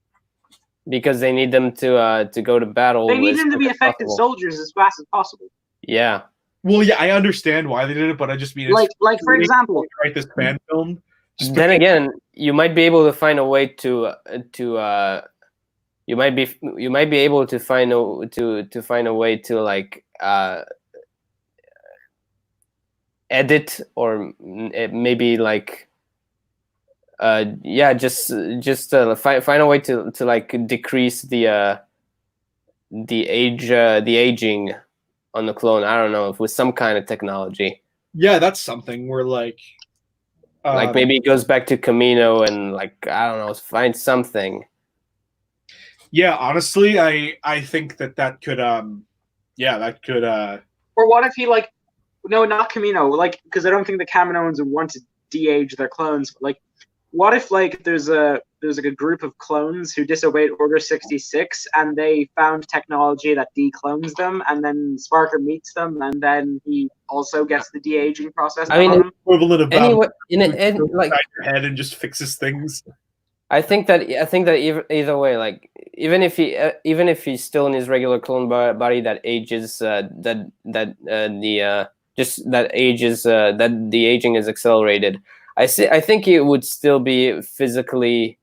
because they need them to go to battle. They need as them to be quick as effective possible. soldiers as fast as possible. Yeah. Well, yeah, I understand why they did it, but I just mean it's Like for example, write this fan film. Just Then again, you might be able to find a way to you might be able to find a way to like edit or maybe like find a way to like decrease the aging on the clone. I don't know, if with some kind of technology. yeah, that's something where like Maybe it goes back to Camino and like I don't know, find something. yeah, honestly, I think that could that could or what if he like, no, not Camino, like because I don't think the Kaminoans would want to de-age their clones. But, like, what if like there's like a group of clones who disobeyed Order 66 and they found technology that de-clones them, and then Sparker meets them, and then he also gets the de-aging process I mean, done on him? equivalent of Anyway, like your head and just fixes things. I think that either way, like even if he's still in his regular clone body that ages, that the aging is accelerated. I think it would still be physically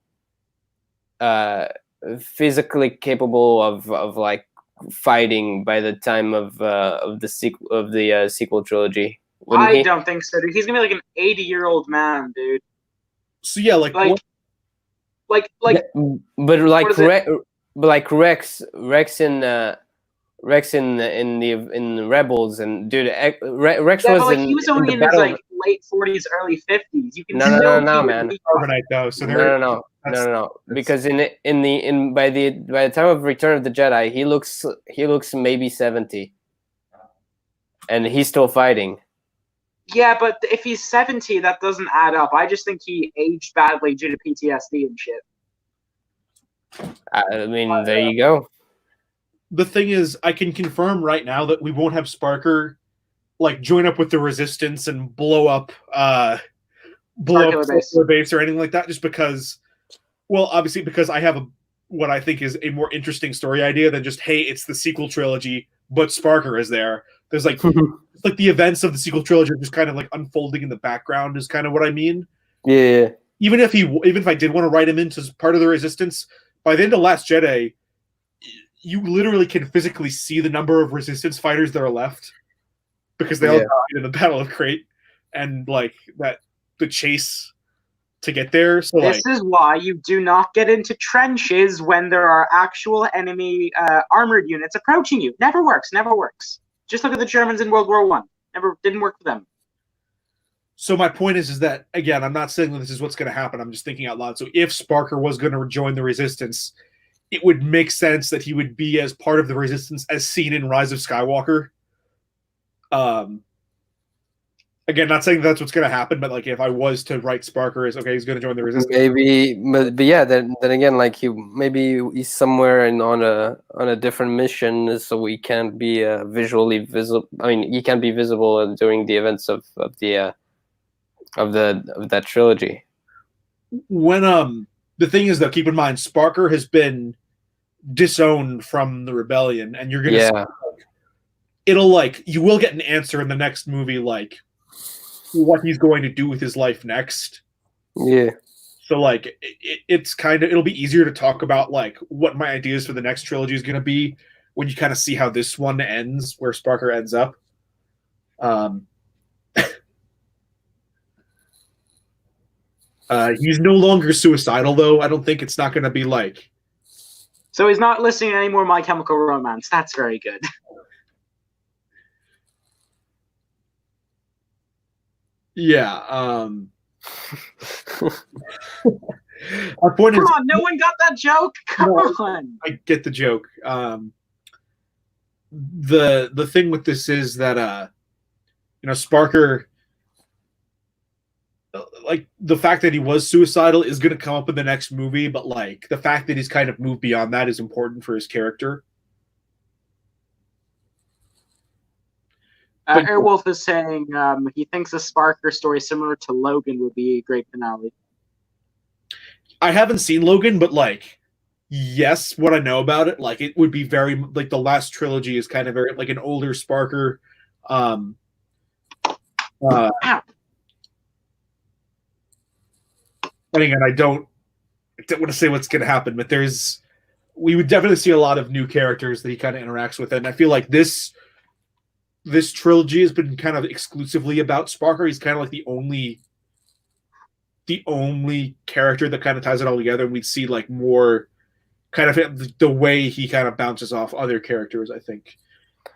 capable of like fighting by the time of the sequel trilogy. Wouldn't I he? don't think so, dude. He's gonna be like an 80-year-old man, dude. So yeah, like Like, what, But like what is it? Rex in Rebels, and dude, Rex Yeah, was but like in he was in only the in his battle. like late 40s, early 50s. You can No, still no, keep man. it. carbonite though. So there, No, that's- because by the time of Return of the Jedi, he looks maybe 70, and he's still fighting. Yeah, but if he's 70, that doesn't add up. I just think he aged badly due to PTSD and shit. I mean, there you go. the thing is, I can confirm right now that we won't have Sparker like join up with the Resistance and blow up Starkiller Base. Starkiller Base or anything like that. Just because, well, obviously because I have what I think is a more interesting story idea than just, hey, it's the sequel trilogy, but Sparker is there. There's like it's like the events of the sequel trilogy are just kind of like unfolding in the background is kind of what I mean. Yeah. Even if I did want to write him into part of the Resistance, by the end of Last Jedi, you literally can physically see the number of Resistance fighters that are left because they all died in the Battle of Crate, and like that the chase to get there. So This is why you do not get into trenches when there are actual enemy armored units approaching you. Never works. Never works. Just look at the Germans in World War One. Never didn't work for them. So my point is that, again, I'm not saying that this is what's going to happen. I'm just thinking out loud. So if Sparker was going to join the Resistance, it would make sense that he would be as part of the Resistance as seen in Rise of Skywalker. Again, not saying that's what's going to happen, but like if I was to write Sparker as okay, he's going to join the Resistance. Maybe, but yeah, then again, like he's somewhere on a different mission, so he can't be visually visible. I mean, he can't be visible during the events of that trilogy. When the thing is though, keep in mind, Sparker has been disowned from the rebellion, and you're going to see, it'll like you will get an answer in the next movie, like what he's going to do with his life next. Yeah. So like it's kind of it'll be easier to talk about like what my ideas for the next trilogy is going to be when you kind of see how this one ends, where Sparker ends up. He's no longer suicidal though. I don't think it's not going to be like. So he's not listening to any more My Chemical Romance. That's very good. Yeah. Our point Come is, on, no one got that joke. Come on. I get the joke. The thing with this is that Sparker, like the fact that he was suicidal is going to come up in the next movie, but like the fact that he's kind of moved beyond that is important for his character. Airwolf is saying he thinks a Sparker story similar to Logan would be a great finale. I haven't seen Logan, but like, yes, what I know about it, like it would be very like the last trilogy is kind of very like an older Sparker. And again, I don't want to say what's going to happen, but we would definitely see a lot of new characters that he kind of interacts with, and I feel like this trilogy has been kind of exclusively about Sparker. He's kind of like the only character that kind of ties it all together. We'd see like more kind of the way he kind of bounces off other characters, I think,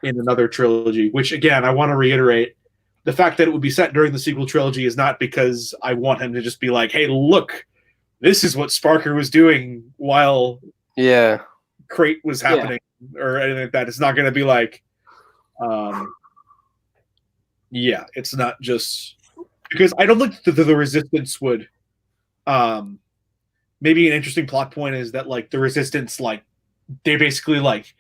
in another trilogy, which again, I want to reiterate, the fact that it would be set during the sequel trilogy is not because I want him to just be like, hey, look, this is what Sparker was doing while Crate was happening or anything like that. It's not going to be like, it's not just because I don't think the Resistance would. Maybe an interesting plot point is that like the Resistance, like they basically like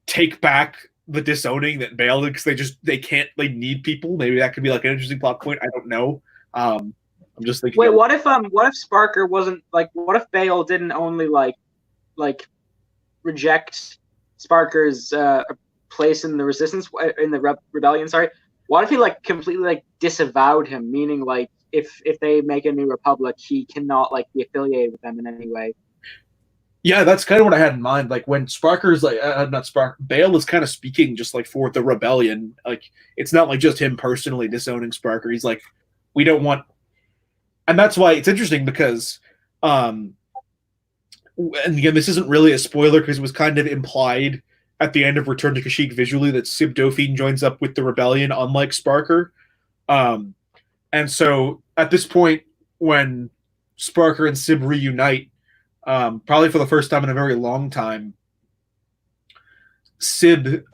take back the disowning that Bale did because they need people. Maybe that could be like an interesting plot point. I don't know. I'm just thinking. Wait, what if Sparker wasn't like? What if Bale didn't only like reject Sparker's place in the Resistance in the rebellion? Sorry. What if he like completely like disavowed him, meaning like if they make a new republic, he cannot like be affiliated with them in any way? Yeah, that's kind of what I had in mind. Like when Sparker's like not Sparker, Bale is kind of speaking just like for the rebellion. Like it's not like just him personally disowning Sparker. He's like, we don't want, and that's why it's interesting because, and again, this isn't really a spoiler because it was kind of implied at the end of Return to Kashyyyk visually that Sib Dauphine joins up with the rebellion, unlike Sparker. And so at this point, when Sparker and Sib reunite, probably for the first time in a very long time, Sib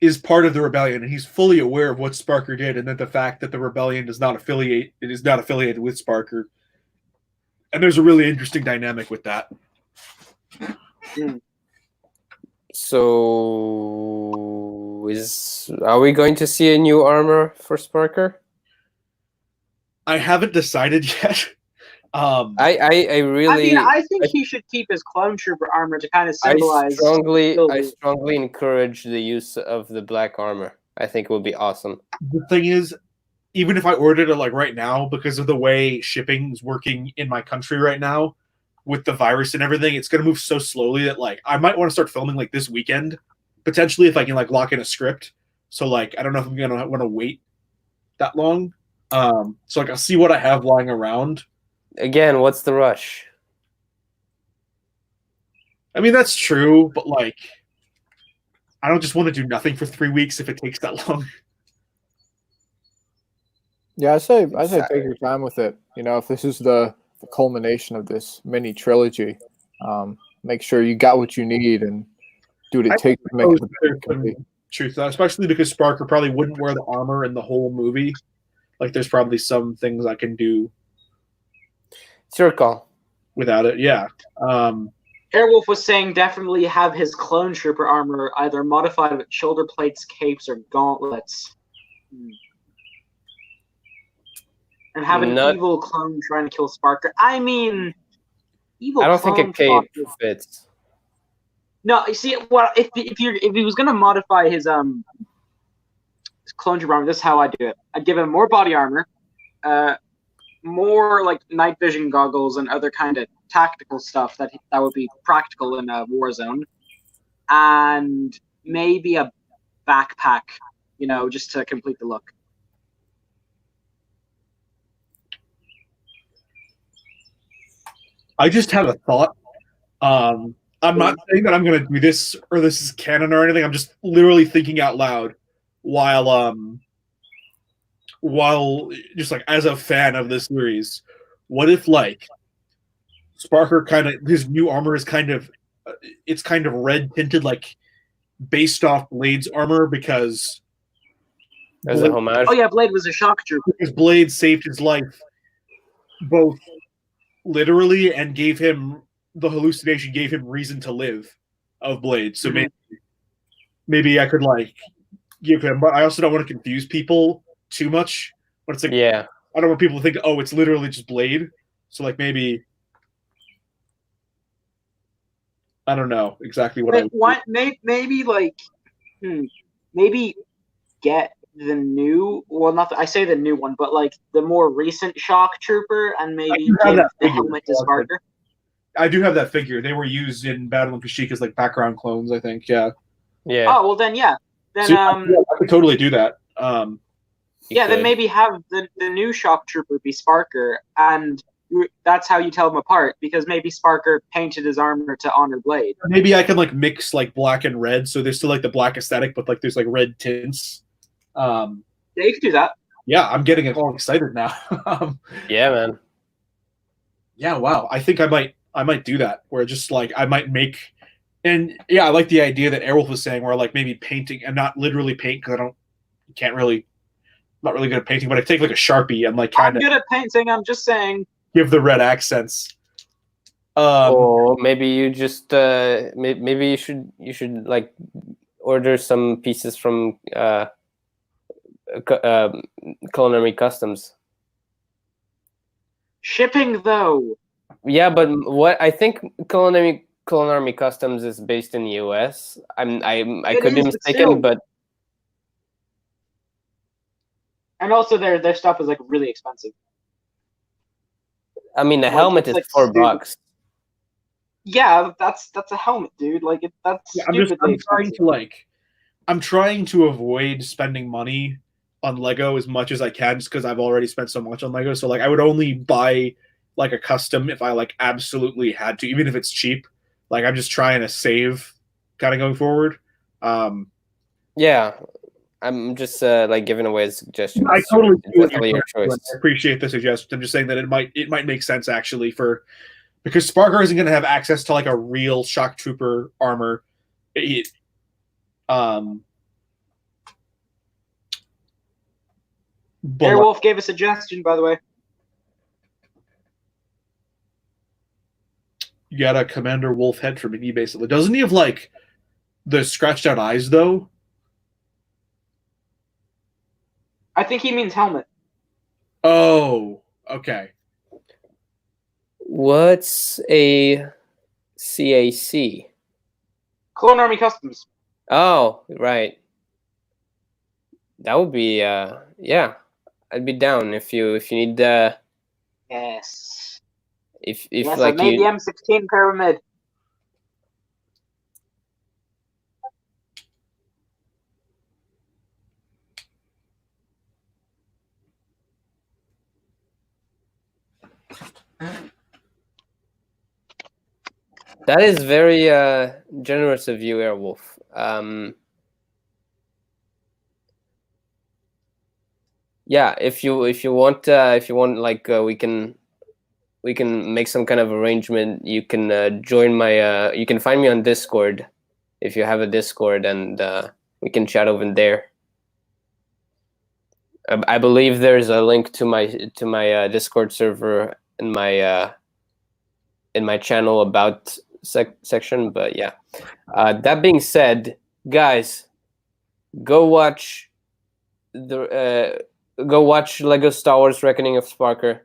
is part of the rebellion, and he's fully aware of what Sparker did, and that the fact that the rebellion is not affiliated with Sparker. And there's a really interesting dynamic with that. So, are we going to see a new armor for Sparker? I haven't decided yet. I think he should keep his clone trooper armor to kind of symbolize. I strongly encourage the use of the black armor. I think it would be awesome. The thing is, even if I ordered it like right now, because of the way shipping is working in my country right now, with the virus and everything, it's going to move so slowly that like I might want to start filming like this weekend, potentially if I can like lock in a script. So like I don't know if I'm going to want to wait that long. So like I'll see what I have lying around. Again, what's the rush? I mean that's true, but like I don't just want to do nothing for 3 weeks if it takes that long. Yeah, I say take your time with it. You know, if this is the culmination of this mini trilogy, make sure you got what you need and do what it takes to make it. truth to that, especially because Sparker probably wouldn't wear the armor in the whole movie. Like, there's probably some things I can do It's your call. without it. Yeah. Airwolf was saying definitely have his clone trooper armor either modified with shoulder plates, capes, or gauntlets. And have an evil clone trying to kill Sparker. I mean, evil. I don't think a cape fits. No, you see, well, if he was gonna modify his clone trooper armor, this is how I do it. I'd give him more body armor, more like night vision goggles and other kind of tactical stuff that would be practical in a war zone, and maybe a backpack, just to complete the look. I just have a thought. I'm not saying that I'm going to do this or this is canon or anything. I'm just literally thinking out loud while just like as a fan of this series. What if like Sparker his new armor is it's kind of red tinted, like based off Blade's armor because as a homage. Oh yeah, Blade was a shock trooper. Because Blade saved his life both literally and gave him the hallucination, gave him reason to live of Blade. So maybe I could like give him, but I also don't want to confuse people too much. But it's like, yeah, I don't want people to think, oh, it's literally just Blade. So like maybe I don't know exactly what maybe get the new, well, not I say the new one, but like the more recent shock trooper, and maybe give the helmet to Sparker. I do have that figure. They were used in Battle of Kashyyyk as like background clones, I think. Yeah. Oh well, then yeah. Then I could totally do that. Then maybe have the new shock trooper be Sparker, and that's how you tell them apart, because maybe Sparker painted his armor to honor Blade. Maybe I can like mix like black and red, so there's still like the black aesthetic, but like there's like red tints. Yeah, you can do that. Yeah, I'm getting all excited now. Yeah, man. Yeah, wow. I think I might do that, where just like I might make, and yeah, I like the idea that Airwolf was saying, where like maybe painting and not literally paint because I'm not really good at painting, but I take like a Sharpie and like kind of. I'm good at painting. I'm just saying. Give the red accents. Or maybe you just maybe you should like order some pieces from Culinary Customs. Shipping though. Yeah, but what I think Culinary Customs is based in the US. I could be mistaken, but and also their stuff is like really expensive. I mean, the helmet is like $4. Yeah, that's a helmet, dude. Like that's stupidly I'm trying to avoid spending money on Lego as much as I can, just because I've already spent so much on Lego. So like I would only buy like a custom if I like absolutely had to, even if it's cheap. Like I'm just trying to save kind of going forward. Yeah. I'm just like giving away a suggestion. I totally do your choice. I appreciate the suggestion. I'm just saying that it might make sense actually because Sparker isn't going to have access to like a real shock trooper armor. Airwolf gave a suggestion, by the way. You got a Commander Wolf head from me, basically. Doesn't he have like the scratched out eyes though? I think he means helmet. Oh, okay. What's a CAC? Clone Army Customs. Oh, right. That would be yeah. I'd be down if you need yes. If yes, like I made the M16 pyramid. That is very generous of you, Airwolf. Yeah, if you want like we can make some kind of arrangement. You can join my you can find me on Discord if you have a Discord, and we can chat over there. I believe there's a link to my Discord server in my channel about section. But yeah, that being said, guys, go watch Lego Star Wars: Reckoning of Sparker.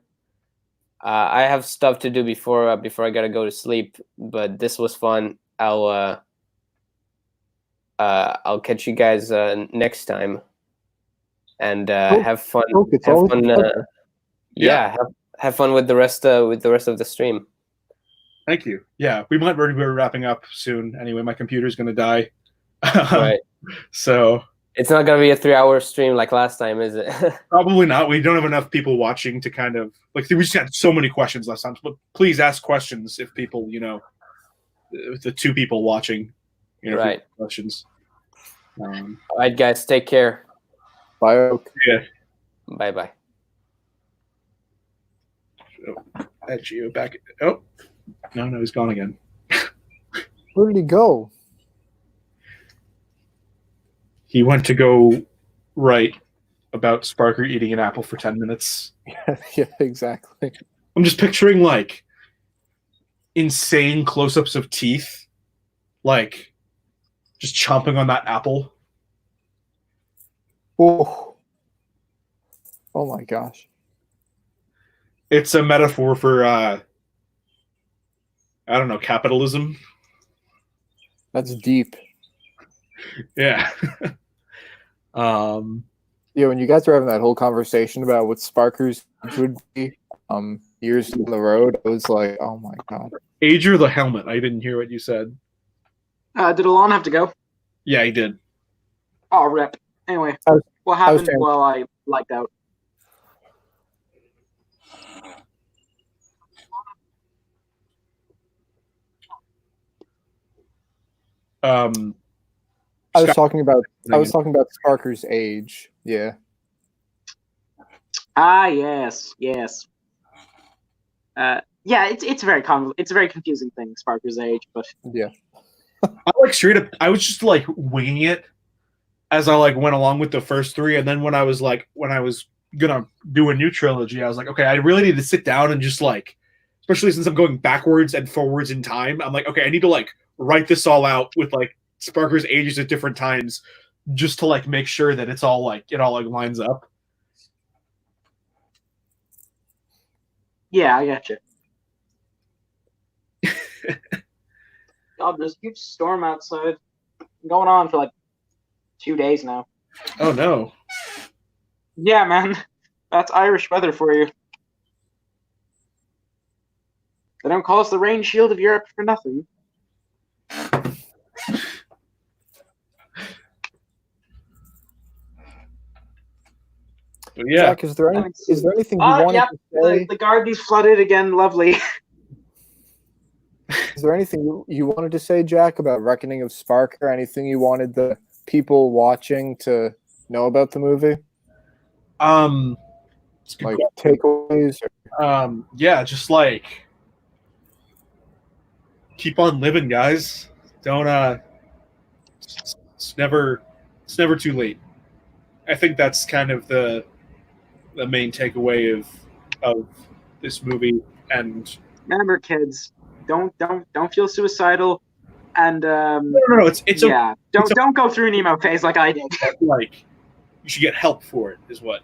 I have stuff to do before I gotta go to sleep, but this was fun. I'll catch you guys next time, and have fun. it's Have always fun. a pleasure. Yeah, have fun with the rest of the stream. Thank you. Yeah, we might already be wrapping up soon. Anyway, my computer's gonna die. Right. So It's not gonna be a 3-hour stream like last time, is it? probably not. We don't have enough people watching to kind of like. We just had so many questions last time. But please ask questions if people, the 2 people watching, Right. questions. All right, guys, take care. Bye. Yeah. Bye. Add Geo back. Oh, no, he's gone again. Where did he go? He went to go write about Sparker eating an apple for 10 minutes. Yeah, exactly. I'm just picturing like insane close-ups of teeth, like just chomping on that apple. Oh my gosh. It's a metaphor for I don't know, capitalism. That's deep. Yeah. Yeah, when you guys were having that whole conversation about what Sparker's age would be years down the road, I was like, oh my god. Age or the helmet? I didn't hear what you said. Did Alon have to go? Yeah, he did. Oh, rip. Anyway, what I was happened saying- while I liked out? I was talking about Sparker's age. Yeah. Ah, yes. Yeah, it's a very confusing thing, Sparker's age, but Yeah. I like straight up. I was just like winging it as I like went along with the first 3, and then when I was gonna do a new trilogy, I was like, okay, I really need to sit down and just like, especially since I'm going backwards and forwards in time, I'm like, okay, I need to like write this all out with like Sparker's ages at different times, just to like make sure that it all lines up. yeah, I got you. God, there's a huge storm outside. Going on for like 2 days now. Oh no. Yeah, man. That's Irish weather for you. They don't call us the rain shield of Europe for nothing. But yeah. Jack, is there anything you wanted Yep, to say? the garden's flooded again. Lovely. Is there anything you wanted to say, Jack, about Reckoning of Sparker? Anything you wanted the people watching to know about the movie? It's a good Like takeaways? yeah, just like keep on living, guys. Don't it's never too late. I think that's kind of the main takeaway of this movie. And Remember, kids, don't feel suicidal, and no, it's yeah, don't go through an emo phase like I did. like you should get help for it. Is what.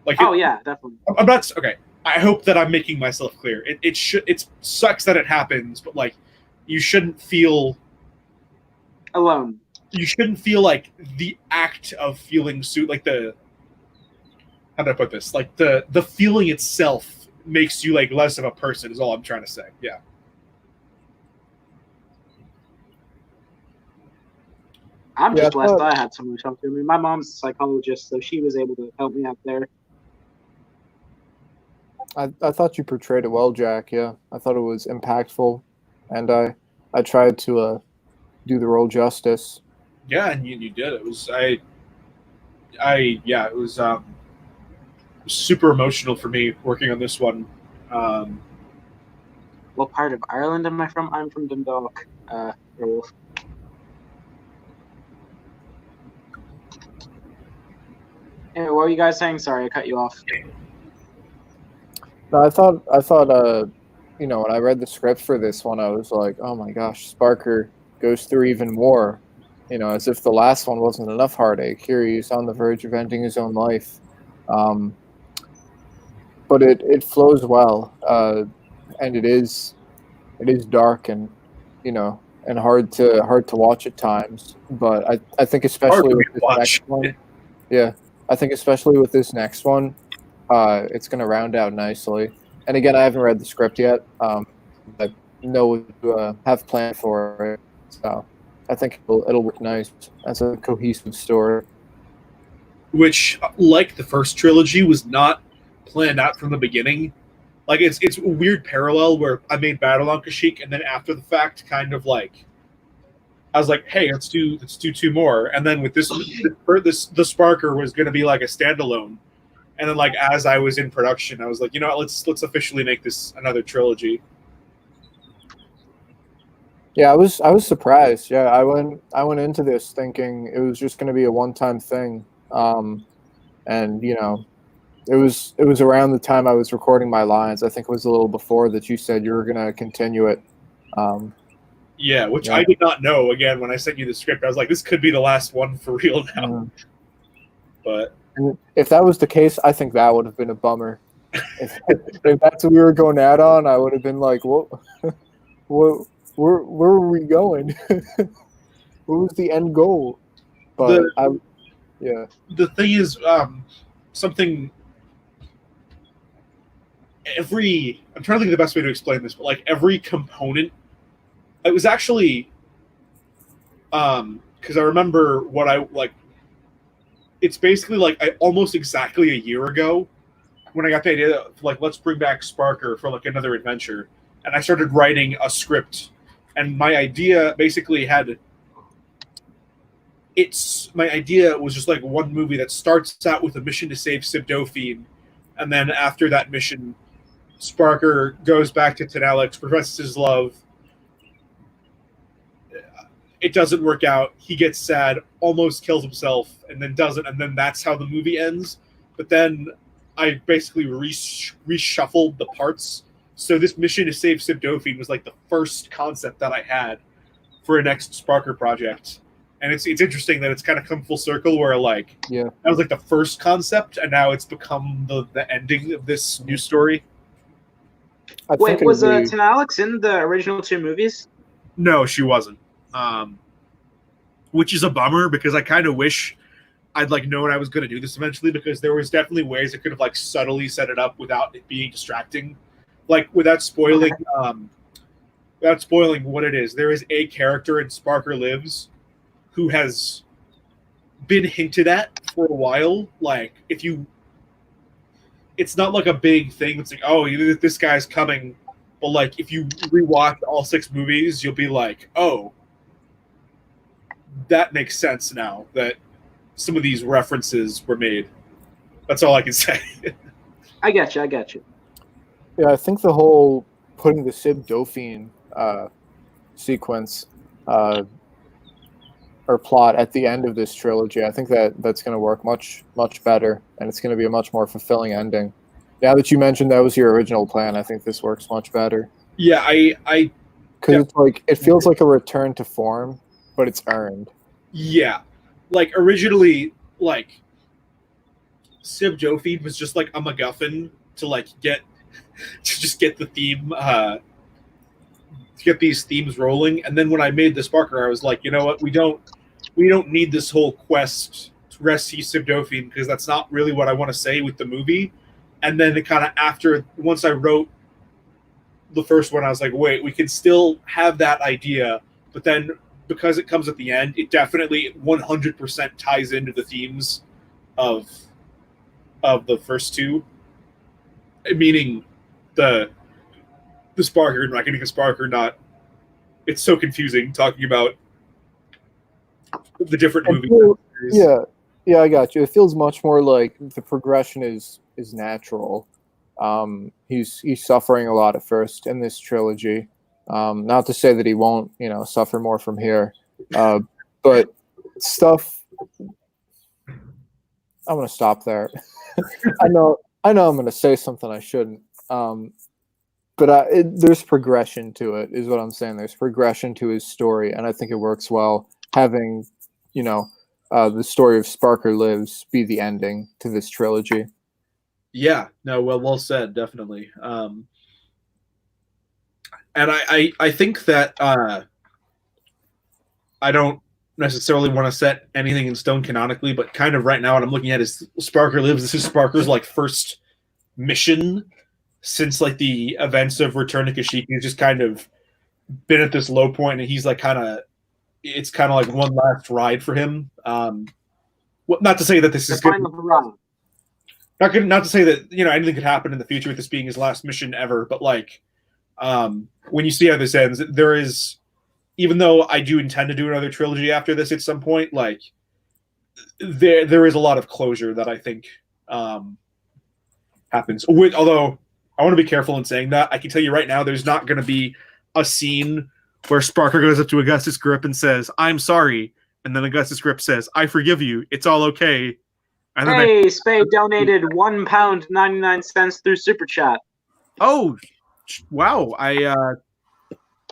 Like Oh yeah, definitely. I'm not okay. I hope that I'm making myself clear. It sucks that it happens, but like you shouldn't feel Alone. You shouldn't feel like the act of feeling like the how do I put this? Like the feeling itself makes you like less of a person is all I'm trying to say. Yeah. I'm Yeah, just blessed I had someone to talk to me. My mom's a psychologist, so she was able to help me out there. I thought you portrayed it well, Jack. Yeah, I thought it was impactful, and I tried to do the role justice. Yeah, and you did. It was it was super emotional for me working on this one. What part of Ireland am I from? I'm from Dundalk. Wolf. Anyway, what were you guys saying? Sorry, I cut you off. No, I thought, you know, when I read the script for this one, I was like, oh my gosh, Sparker goes through even more, you know, as if the last one wasn't enough heartache. Here he's on the verge of ending his own life. Um, but it flows well, and it is dark and, you know, and hard to watch at times. But I think especially with this next one, yeah, I think especially with this next one, it's going to round out nicely. And again, I haven't read the script yet. I know what to have planned for it, so I think it'll work nice as a cohesive story. Which, like the first trilogy, was not planned out from the beginning. Like it's a weird parallel where I made Battle on Kashyyyk, and then after the fact, kind of like I was like, hey, let's do 2 more, and then with this the Sparker was going to be like a standalone, and then like as I was in production, I was like, you know what, let's officially make this another trilogy. Yeah, I was surprised. Yeah, I went into this thinking it was just going to be a one-time thing, and you know, it was around the time I was recording my lines. I think it was a little before that you said you were going to continue it. Yeah, which Yeah. I did not know. Again, when I sent you the script, I was like, this could be the last one for real now. But And if that was the case, I think that would have been a bummer. If that's what we were going out on, I would have been like, "What? What? Where were we going? What was the end goal?" But yeah, the thing is, something. I'm trying to think of the best way to explain this, but like every component, it was actually, because I remember what I like. It's basically like almost exactly a year ago when I got the idea of like, let's bring back Sparker for like another adventure, and I started writing a script, and my idea basically my idea was just like one movie that starts out with a mission to save Sibdophine, and then after that mission, Sparker goes back to Tenalix, professes his love. It doesn't work out. He gets sad, almost kills himself, and then doesn't, and then that's how the movie ends. But then I basically reshuffled the parts. So this mission to save Sibdophine was like the first concept that I had for a next Sparker project. And it's interesting that it's kind of come full circle where like yeah. that was like the first concept, and now it's become the ending of this new story. I Wait, think was it'd be- Tenalix in the original 2 movies? No, she wasn't. Which is a bummer because I kind of wish I'd like known I was going to do this eventually, because there was definitely ways I could have like subtly set it up without it being distracting, like without spoiling what it is. There is a character in Sparker Lives who has been hinted at for a while. Like it's not like a big thing. It's like, oh, this guy's coming. But like if you rewatch all 6 movies, you'll be like, oh, that makes sense now that some of these references were made. That's all I can say. I get you. Yeah, I think the whole putting the Sibdophine sequence or plot at the end of this trilogy, I think that's going to work much better, and it's going to be a much more fulfilling ending. Now that you mentioned that was your original plan, I think this works much better. Yeah, I because it's like it feels like a return to form, but it's earned. Yeah, like originally, like Sibdophine was just like a MacGuffin to like get the theme, to get these themes rolling. And then when I made the Sparker, I was like, you know what, we don't need this whole quest to rescue Sibdophine, because that's not really what I want to say with the movie. And then it kind of once I wrote the first one, I was like, wait, we can still have that idea, but then because it comes at the end, it definitely 100% ties into the themes of the first 2, meaning the Sparker and reckoning a Sparker. Not, it's so confusing talking about the different movies. Yeah, I got you. It feels much more like the progression is natural. He's suffering a lot at first in this trilogy. Not to say that he won't, suffer more from here, but stuff. gonna stop there. I know I'm gonna say something I shouldn't. But there's progression to it, is what I'm saying. There's progression to his story, and I think it works well having, the story of Sparker Lives be the ending to this trilogy. Yeah, no, well said, definitely. And I think that I don't necessarily want to set anything in stone canonically, but kind of right now what I'm looking at is Sparker Lives. This is Sparker's like first mission since like the events of Return to Kashyyyk. He's just kind of been at this low point, and he's like it's kind of like one last ride for him. Not to say that this is good. Not to say that anything could happen in the future with this being his last mission ever, but like when you see how this ends, there is, even though I do intend to do another trilogy after this at some point, like there is a lot of closure that I think happens. Although I want to be careful in saying that. I can tell you right now, there's not going to be a scene where Sparker goes up to Augustus Grip and says, "I'm sorry," and then Augustus Grip says, "I forgive you. It's all okay." And then hey, Spade donated £1.99 through Super Chat. Oh, wow!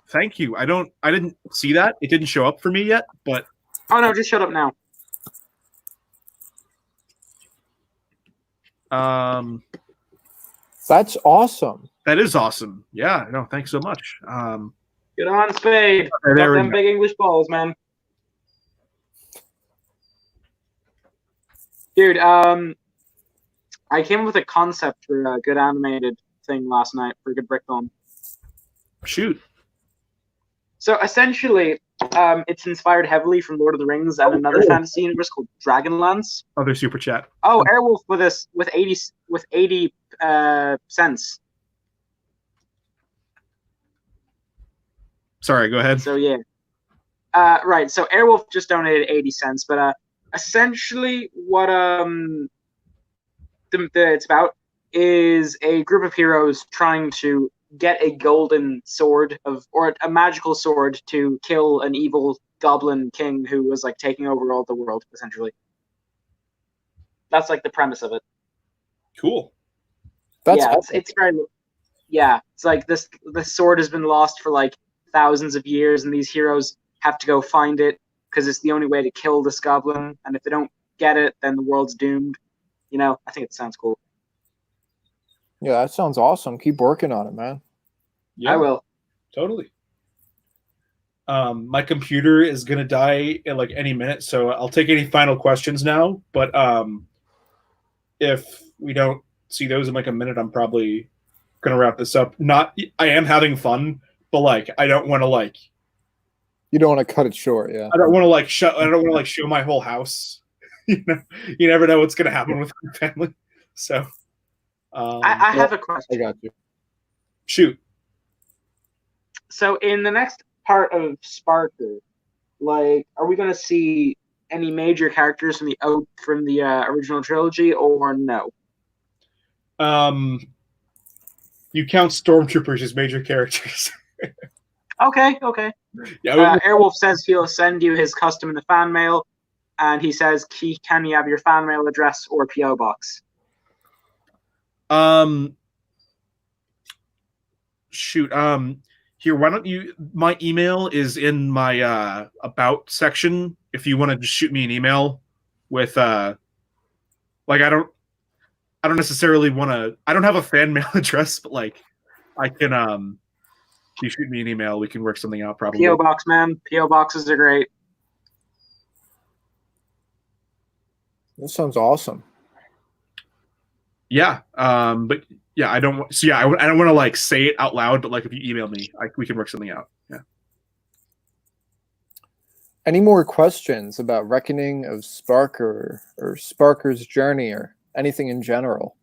Thank you. I didn't see that. It didn't show up for me yet, but oh no, just shut up now. That's awesome. That is awesome. Yeah, no, thanks so much. Get on, Spade. There Got we them go. big English balls, man. Dude, I came up with a concept for a good animated thing last night for a good brick film. Shoot. So essentially, it's inspired heavily from Lord of the Rings and another fantasy universe called Dragonlance. Other super chat. Oh, Airwolf with 80 cents. Sorry, go ahead. So yeah, right. So Airwolf just donated 80 cents, but essentially what it's about is a group of heroes trying to get a golden sword or a magical sword to kill an evil goblin king who was like taking over all the world, essentially. That's like the premise of it. Cool. That's yeah, awesome. it's very it's like this sword has been lost for like thousands of years, and these heroes have to go find it because it's the only way to kill this goblin, and if they don't get it, then the world's doomed. I think it sounds cool. Yeah, that sounds awesome. Keep working on it, man. Yeah, I will. Totally. My computer is gonna die in like any minute, so I'll take any final questions now. But if we don't see those in like a minute, I'm probably gonna wrap this up. I am having fun, but like I don't want to like. You don't want to cut it short, yeah. I don't want to show my whole house. You never know what's gonna happen with my family. So I have a question. I got you. Shoot. So in the next part of Sparker, like, are we going to see any major characters from the original trilogy, or no? You count stormtroopers as major characters. Okay. Yeah. Airwolf says he'll send you his custom in the fan mail, and he says, "Can you have your fan mail address or PO box?" Shoot. Here, why don't you? My email is in my about section. If you want to just shoot me an email with like I don't necessarily want to. I don't have a fan mail address, but like I can if you shoot me an email, we can work something out. Probably PO box, man. PO boxes are great. That sounds awesome. Yeah. But yeah, I don't. So yeah, I don't want to like say it out loud, but like if you email me, we can work something out. Yeah. Any more questions about Reckoning of Sparker or Sparker's journey or anything in general?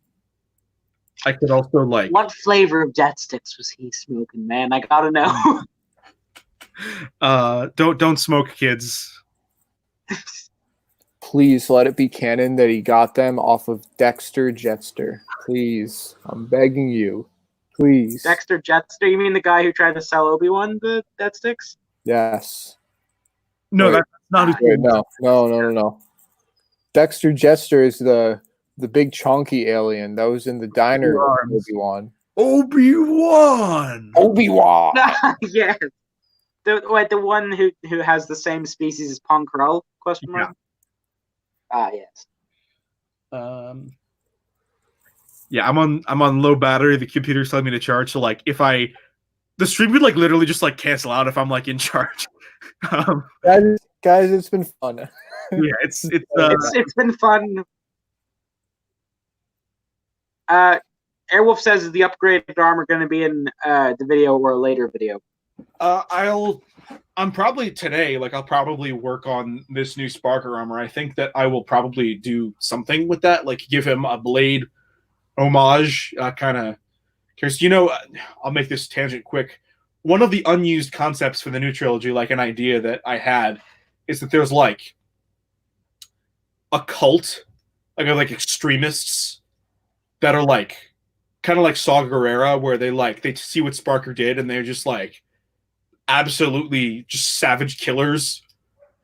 I could also like. What flavor of jet sticks was he smoking, man? I gotta know. Don't smoke, kids. Please let it be canon that he got them off of Dexter Jetster. Please, I'm begging you. Please. Dexter Jetster? You mean the guy who tried to sell Obi-Wan the jet sticks? Yes. No, Wait. that's not. Wait, no. Dexter Jester is the big chonky alien that was in the diner. Two arms. Obi-Wan. Obi-Wan. Obi-Wan. Yes. The one who has the same species as Pong Krell? Question mark. Ah, yes. Yeah, I'm on low battery. The computer's telling me to charge. So like, if the stream would like literally just like cancel out if I'm like in charge. Guys, it's been fun. Yeah, it's been fun. Airwolf says, is the upgraded armor going to be in the video or a later video? I'm probably today, like I'll probably work on this new Sparker armor. I think that I will probably do something with that, like give him a blade homage, kind of. Because, I'll make this tangent quick. One of the unused concepts for the new trilogy, like an idea that I had, is that there's like a cult, like extremists that are like kind of like Saw Gerrera, where they see what Sparker did and they're just like absolutely just savage killers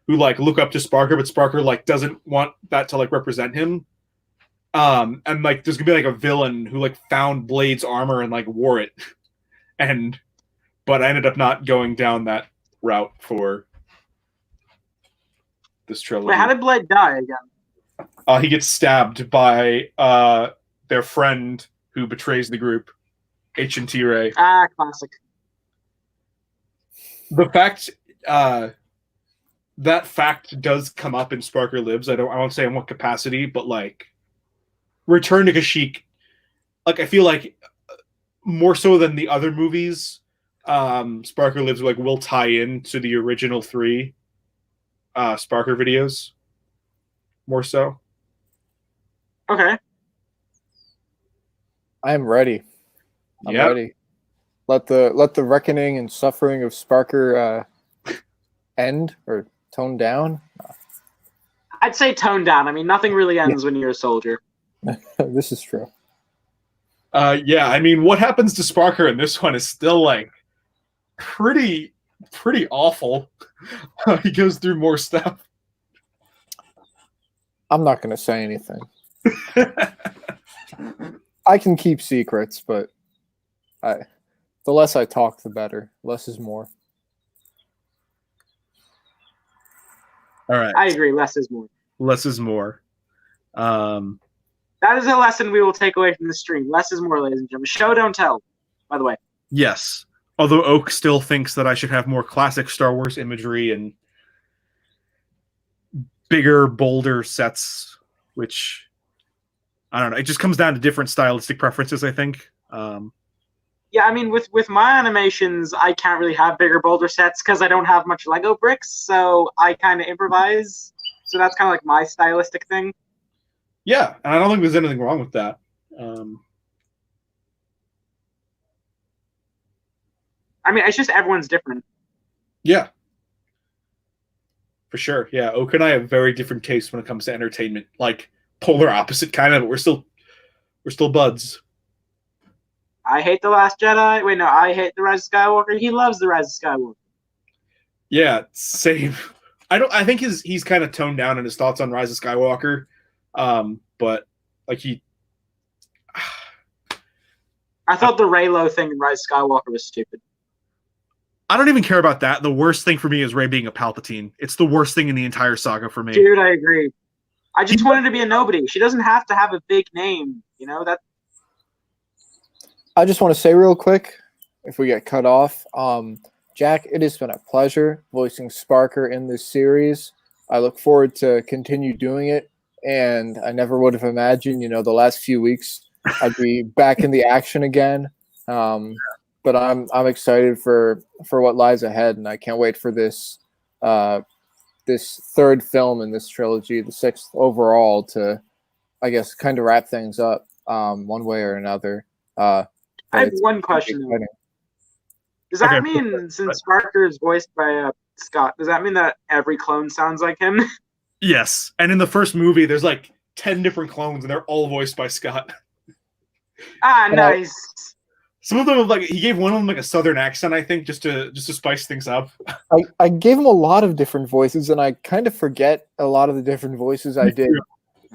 who like look up to Sparker, but Sparker like doesn't want that to like represent him. And like there's gonna be like a villain who like found Blade's armor and like wore it, but I ended up not going down that route for this trilogy. Wait, how did Blade die again? He gets stabbed by their friend who betrays the group, H&T Ray. Ah, classic. The fact that fact does come up in Sparker Lives. I won't say in what capacity, but like Return to Kashyyyk, like I feel like more so than the other movies, Sparker Lives like will tie in to the original 3 Sparker videos more so. Okay. I am ready. I'm Yep. ready. Let the reckoning and suffering of Sparker end or tone down. I'd say tone down. I mean, nothing really ends when you're a soldier. This is true. Yeah, I mean, what happens to Sparker in this one is still like pretty awful. He goes through more stuff. I'm not going to say anything. I can keep secrets, but the less I talk, the better. Less is more. all right. I agree. Less is more. Less is more. That is a lesson we will take away from the stream. Less is more, ladies and gentlemen. Show, don't tell, by the way. Yes. Although Oak still thinks that I should have more classic Star Wars imagery and bigger, bolder sets, which I don't know. It just comes down to different stylistic preferences, I think. Yeah, I mean, with my animations, I can't really have bigger, bolder sets because I don't have much Lego bricks, so I kind of improvise. So that's kind of like my stylistic thing. Yeah, and I don't think there's anything wrong with that. I mean, it's just everyone's different. Yeah. For sure. Yeah, Oak and I have very different tastes when it comes to entertainment. Like polar opposite kind of, but we're still buds. I hate The Last Jedi. Wait, no, I hate The Rise of Skywalker. He loves The Rise of Skywalker. Yeah, same. I think he's kind of toned down in his thoughts on Rise of Skywalker. But like I thought the Reylo thing in Rise of Skywalker was stupid. I don't even care about that. The worst thing for me is Rey being a Palpatine. It's the worst thing in the entire saga for me. Dude, I agree. I just wanted to be a nobody. She doesn't have to have a big name, you know that. I just want to say real quick, if we get cut off, Jack, it has been a pleasure voicing Sparker in this series. I look forward to continue doing it, and I never would have imagined, the last few weeks I'd be back in the action again. But I'm excited for what lies ahead, and I can't wait for this this third film in this trilogy, the 6th overall, to I guess kind of wrap things up one way or another. I have one question. Does that mean, since Sparker is voiced by Scott, does that mean that every clone sounds like him? Yes, and in the first movie, there's like 10 different clones, and they're all voiced by Scott. Ah, nice. Some of them, like he gave one of them like a southern accent, I think, just to spice things up. I gave him a lot of different voices, and I kind of forget a lot of the different voices I did.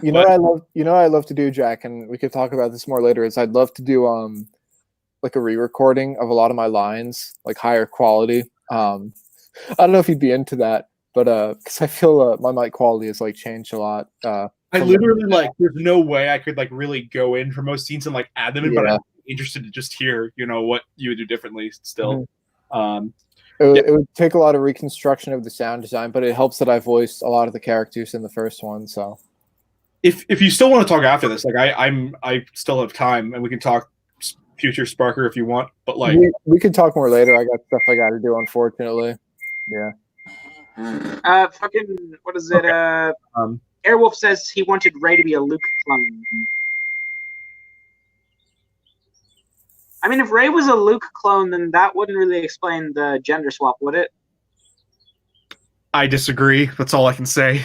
You know what I love. You know what I love to do, Jack, and we could talk about this more later. Is I'd love to do like a re-recording of a lot of my lines, like higher quality. I don't know if you'd be into that, but because I feel my mic quality has like changed a lot. I from- literally like. There's no way I could like really go in for most scenes and like add them in, but Yeah. I'm interested to just hear, you know, what you would do differently. Still, It would take a lot of reconstruction of the sound design, but it helps that I voiced a lot of the characters in the first one. So if you still want to talk after this, like I still have time and we can talk future Sparker if you want. But like we could talk more later. I got stuff I got to do, unfortunately. Yeah. Fucking what is it? Okay. Airwolf says he wanted Ray to be a Luke clone. I mean, if Ray was a Luke clone, then that wouldn't really explain the gender swap, would it? I disagree. That's all I can say.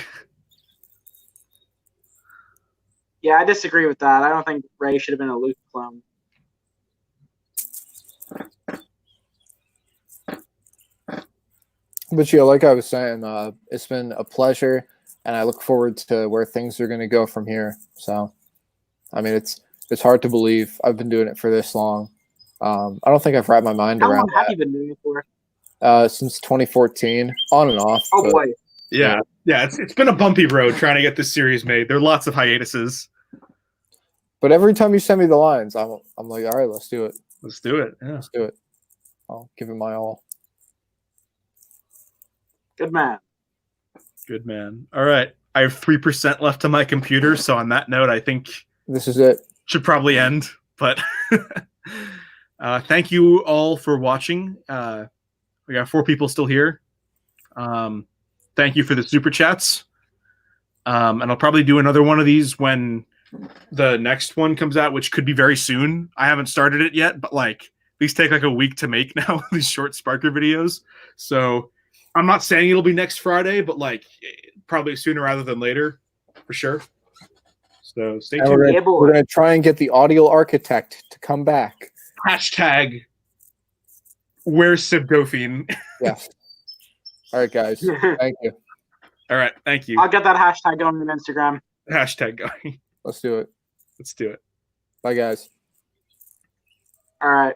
Yeah, I disagree with that. I don't think Ray should have been a Luke clone. But yeah, like I was saying, it's been a pleasure, and I look forward to where things are going to go from here. So, I mean, it's hard to believe I've been doing it for this long. I don't think I've wrapped my mind How around long have you been doing it for? since 2014, on and off. Oh but- boy. Yeah. Yeah, it's been a bumpy road trying to get this series made. There are lots of hiatuses. But every time you send me the lines, I'm like, all right, let's do it. Let's do it. Yeah. Let's do it. I'll give it my all. Good man. Good man. All right. I have 3% left on my computer, so on that note, I think This is it. should probably end. But thank you all for watching. We got 4 people still here. Thank you for the super chats. And I'll probably do another one of these when the next one comes out, which could be very soon. I haven't started it yet, but like these take like a week to make now, these short Sparker videos. So I'm not saying it'll be next Friday, but like probably sooner rather than later, for sure. So stay And tuned. we're Yeah, boy. going to try and get the audio architect to come back. Hashtag where's Sibgophine? Yes. All right, guys. Thank you. All right, thank you. I'll get that hashtag going on Instagram. Hashtag going. Let's do it. Let's do it. Bye, guys. All right.